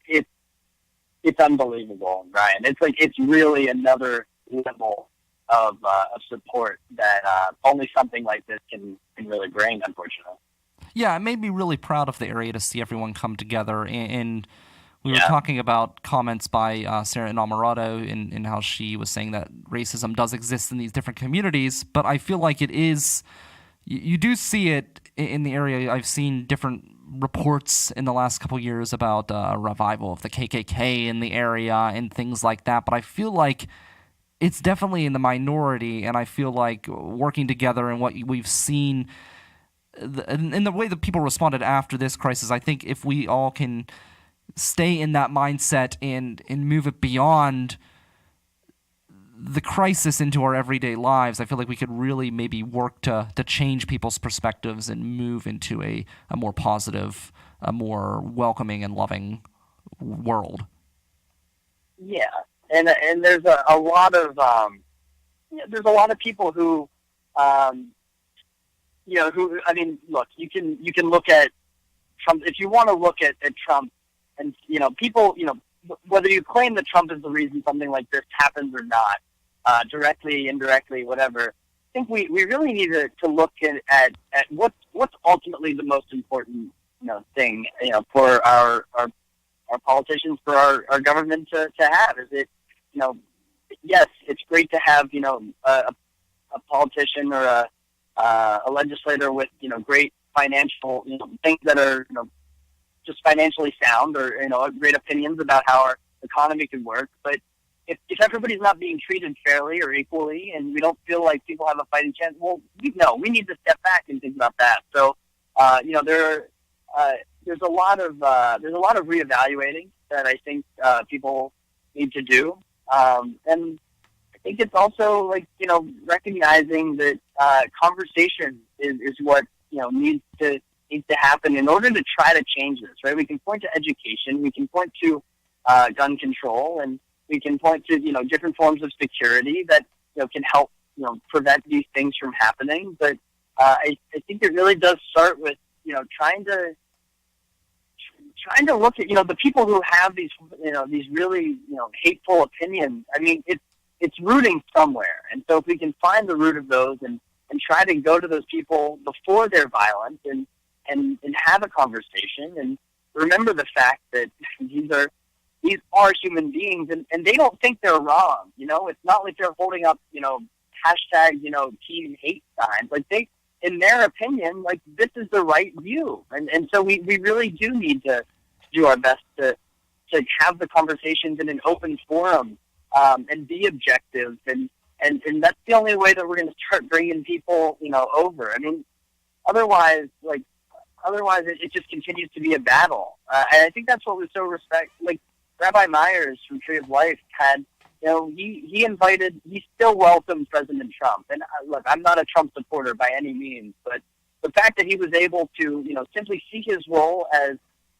[SPEAKER 4] it's unbelievable, Ryan. It's really another level of support that only something like this can really bring, unfortunately.
[SPEAKER 1] Yeah, it made me really proud of the area to see everyone come together. And we were talking about comments by Sarah Innamorato and how she was saying that racism does exist in these different communities, but I feel like it is, you do see it in the area. I've seen different reports in the last couple years about a revival of the KKK in the area and things like that, but I feel like it's definitely in the minority, and I feel like working together and what we've seen in the way that people responded after this crisis, I think if we all can stay in that mindset and move it beyond the crisis into our everyday lives, I feel like we could really maybe work to change people's perspectives and move into a more positive, a more welcoming and loving world.
[SPEAKER 4] Yeah, and there's a lot of people who I mean, look, you can look at Trump if you want to look at Trump, and people, whether you claim that Trump is the reason something like this happens or not, directly, indirectly, whatever. I think we really need to look at what's ultimately the most important thing for our politicians, for our government to have. Is it yes, it's great to have a politician or a legislator with great financial things that are just financially sound, or great opinions about how our economy can work. But if everybody's not being treated fairly or equally, and we don't feel like people have a fighting chance, well, we need to step back and think about that. So there's a lot of reevaluating that I think people need to do, and think it's also like, recognizing that conversation is what, needs to happen in order to try to change this, right? We can point to education, we can point to gun control, and we can point to, different forms of security that, can help, prevent these things from happening. But I think it really does start with, trying to look at, the people who have these, these really, hateful opinions. I mean, it's rooting somewhere. And so if we can find the root of those and try to go to those people before they're violent and have a conversation and remember the fact that these are human beings and they don't think they're wrong. It's not like they're holding up, hashtag, team hate signs. Like in their opinion, like this is the right view. And so we really do need to do our best to have the conversations in an open forum and be objective. And that's the only way that we're going to start bringing people, over. I mean, otherwise it just continues to be a battle. And I think that's what was so like Rabbi Myers from Tree of Life had, he still welcomed President Trump. And look, I'm not a Trump supporter by any means, but the fact that he was able to, simply see his role as,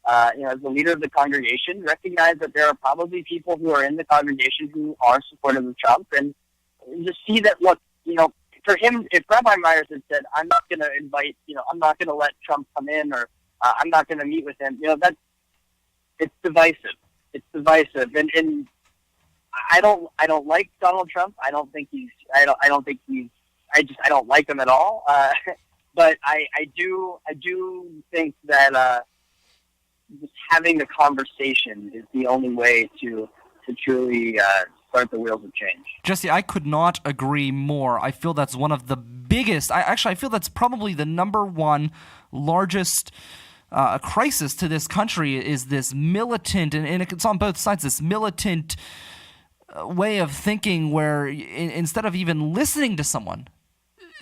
[SPEAKER 4] as the leader of the congregation, recognize that there are probably people who are in the congregation who are supportive of Trump, and just see that, look, for him, if Rabbi Myers had said, I'm not going to invite, I'm not going to let Trump come in, or I'm not going to meet with him, it's divisive. It's divisive. And I don't like Donald Trump. I don't like him at all. But I do think that just having the conversation is the only way to truly start the wheels of change.
[SPEAKER 1] Jesse, I could not agree more. I feel that's one of the biggest. I feel that's probably the number one largest crisis to this country is this militant, and it's on both sides, this militant way of thinking where instead of even listening to someone,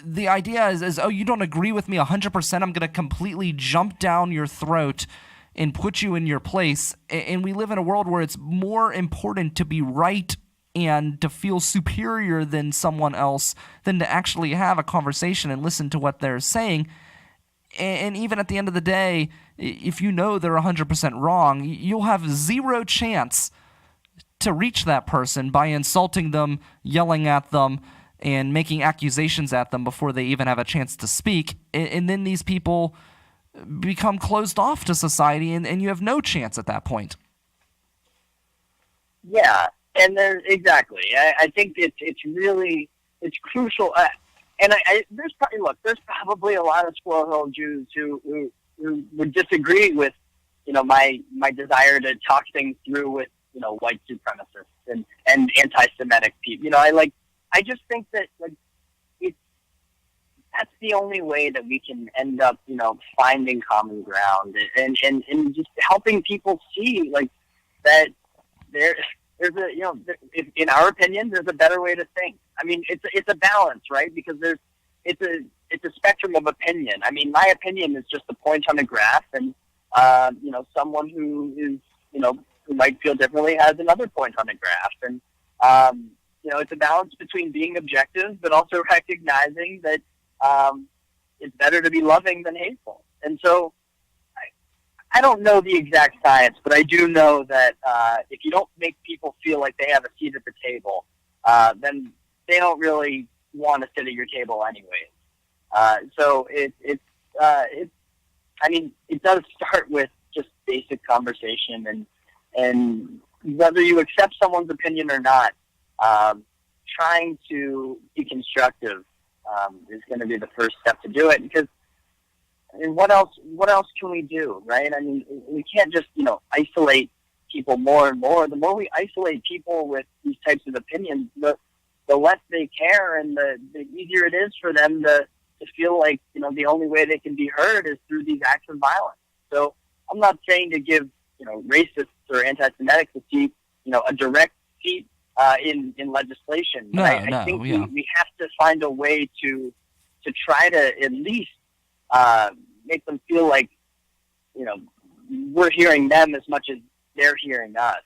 [SPEAKER 1] the idea is oh, you don't agree with me 100%, I'm going to completely jump down your throat and put you in your place. And we live in a world where it's more important to be right and to feel superior than someone else than to actually have a conversation and listen to what they're saying. And even at the end of the day, if you know they're 100% wrong, you'll have zero chance to reach that person by insulting them, yelling at them, and making accusations at them before they even have a chance to speak. And then these people become closed off to society, and you have no chance at that point.
[SPEAKER 4] Yeah, and exactly. I think it's crucial. And there's probably a lot of Squirrel Hill Jews who would disagree with, my desire to talk things through with, white supremacists and anti-Semitic people. I just think that that's the only way that we can end up, finding common ground and just helping people see that there's a, in our opinion, there's a better way to think. I mean, it's a balance, right? Because it's a spectrum of opinion. I mean, my opinion is just a point on a graph, and someone who is, who might feel differently has another point on a graph, and it's a balance between being objective, but also recognizing that it's better to be loving than hateful. And so, I don't know the exact science, but I do know that if you don't make people feel like they have a seat at the table, then they don't really want to sit at your table anyways. So it does start with just basic conversation, and whether you accept someone's opinion or not, trying to be constructive is going to be the first step to do it. Because what else can we do, right? I mean, we can't just, isolate people more and more. The more we isolate people with these types of opinions, the less they care, and the easier it is for them to feel like, the only way they can be heard is through these acts of violence. So I'm not saying to give, racists or anti-Semitics a seat, a direct seat in legislation.
[SPEAKER 1] No,
[SPEAKER 4] I think we have to find a way to try to at least make them feel like, we're hearing them as much as they're hearing us.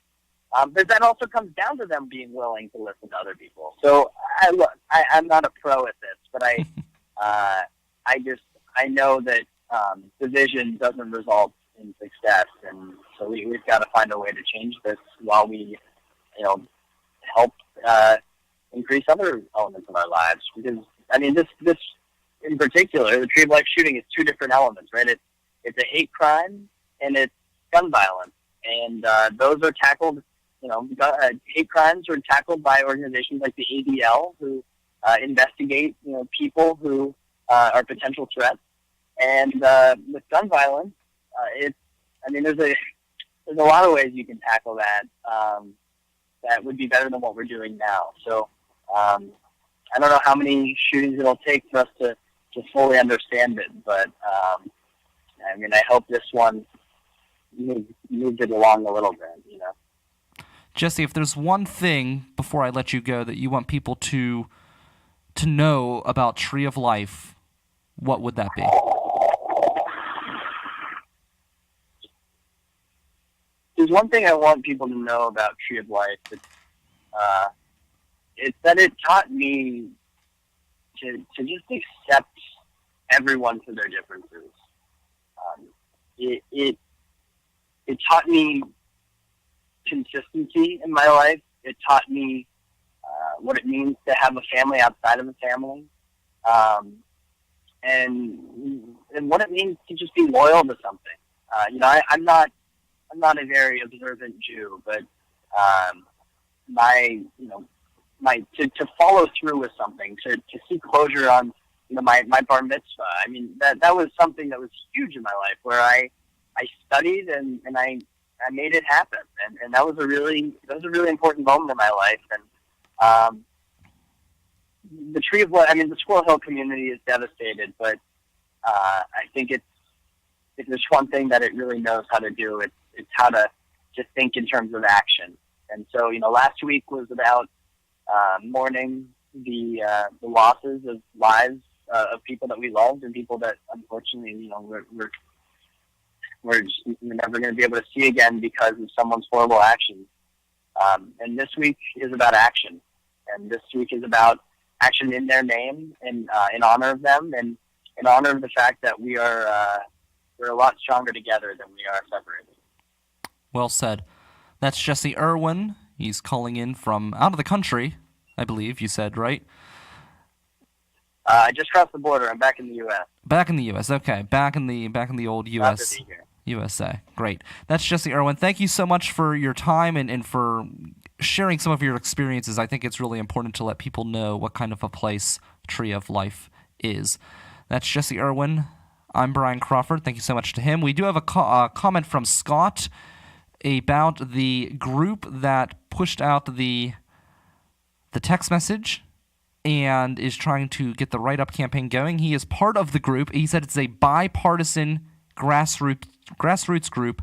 [SPEAKER 4] But that also comes down to them being willing to listen to other people. So I'm not a pro at this, but I know that division doesn't result in success, and so we've got to find a way to change this while we, help increase other elements of our lives. Because I mean, this in particular, the Tree of Life shooting is two different elements, right? It's a hate crime and it's gun violence, and those are tackled. Hate crimes are tackled by organizations like the ADL, who investigate people who are potential threats. And with gun violence, there's a lot of ways you can tackle that that would be better than what we're doing now. So I don't know how many shootings it'll take for us to fully understand it, but I hope this one moved it along a little bit,
[SPEAKER 1] Jesse, if there's one thing before I let you go that you want people to know about Tree of Life, what would that be?
[SPEAKER 4] There's one thing I want people to know about Tree of Life. It's that it taught me to just accept everyone for their differences. It taught me consistency in my life. It taught me what it means to have a family outside of a family, and what it means to just be loyal to something. I'm not a very observant Jew, but to follow through with something, to see closure on my bar mitzvah. I mean, that was something that was huge in my life, where I studied and I made it happen, and that was a really important moment in my life. And the Tree of Life, the Squirrel Hill community is devastated, but I think if there's one thing that it really knows how to do, it's how to think in terms of action. And so, last week was about mourning the losses of lives of people that we loved and people that unfortunately, we're never going to be able to see again because of someone's horrible actions. And this week is about action. And this week is about action in their name and in honor of them and in honor of the fact that we're a lot stronger together than we are separated.
[SPEAKER 1] Well said. That's Jesse Irwin. He's calling in from out of the country, I believe you said, right?
[SPEAKER 4] I just crossed the border. I'm back in the U.S.
[SPEAKER 1] Back in the U.S. Okay, back in the old U.S. USA. Great. That's Jesse Irwin. Thank you so much for your time and for sharing some of your experiences. I think it's really important to let people know what kind of a place Tree of Life is. That's Jesse Irwin. I'm Brian Crawford. Thank you so much to him. We do have a comment from Scott about the group that pushed out the text message and is trying to get the write-up campaign going. He is part of the group. He said it's a bipartisan grassroots group,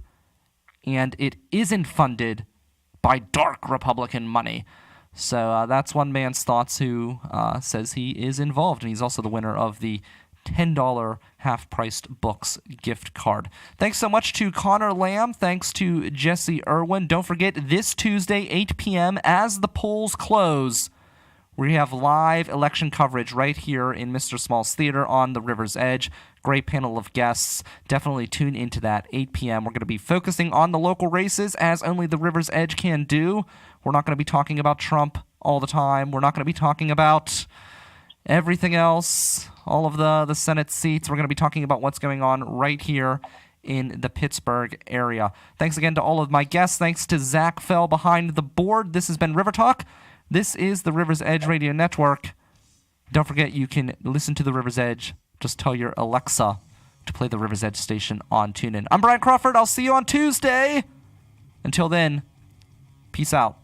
[SPEAKER 1] and it isn't funded by dark Republican money. So that's one man's thoughts who says he is involved, and he's also the winner of the $10 half-priced books gift card. Thanks so much to Conor Lamb. Thanks to Jesse Irwin. Don't forget, this Tuesday, 8 p.m., as the polls close, we have live election coverage right here in Mr. Small's Theater on the River's Edge. Great panel of guests. Definitely tune into that, 8 p.m. We're going to be focusing on the local races, as only the River's Edge can do. We're not going to be talking about Trump all the time. We're not going to be talking about everything else, all of the Senate seats. We're going to be talking about what's going on right here in the Pittsburgh area. Thanks again to all of my guests. Thanks to Zach Fell behind the board. This has been River Talk. This is the River's Edge Radio Network. Don't forget, you can listen to the River's Edge. Just tell your Alexa to play the River's Edge station on TuneIn. I'm Brian Crawford. I'll see you on Tuesday. Until then, peace out.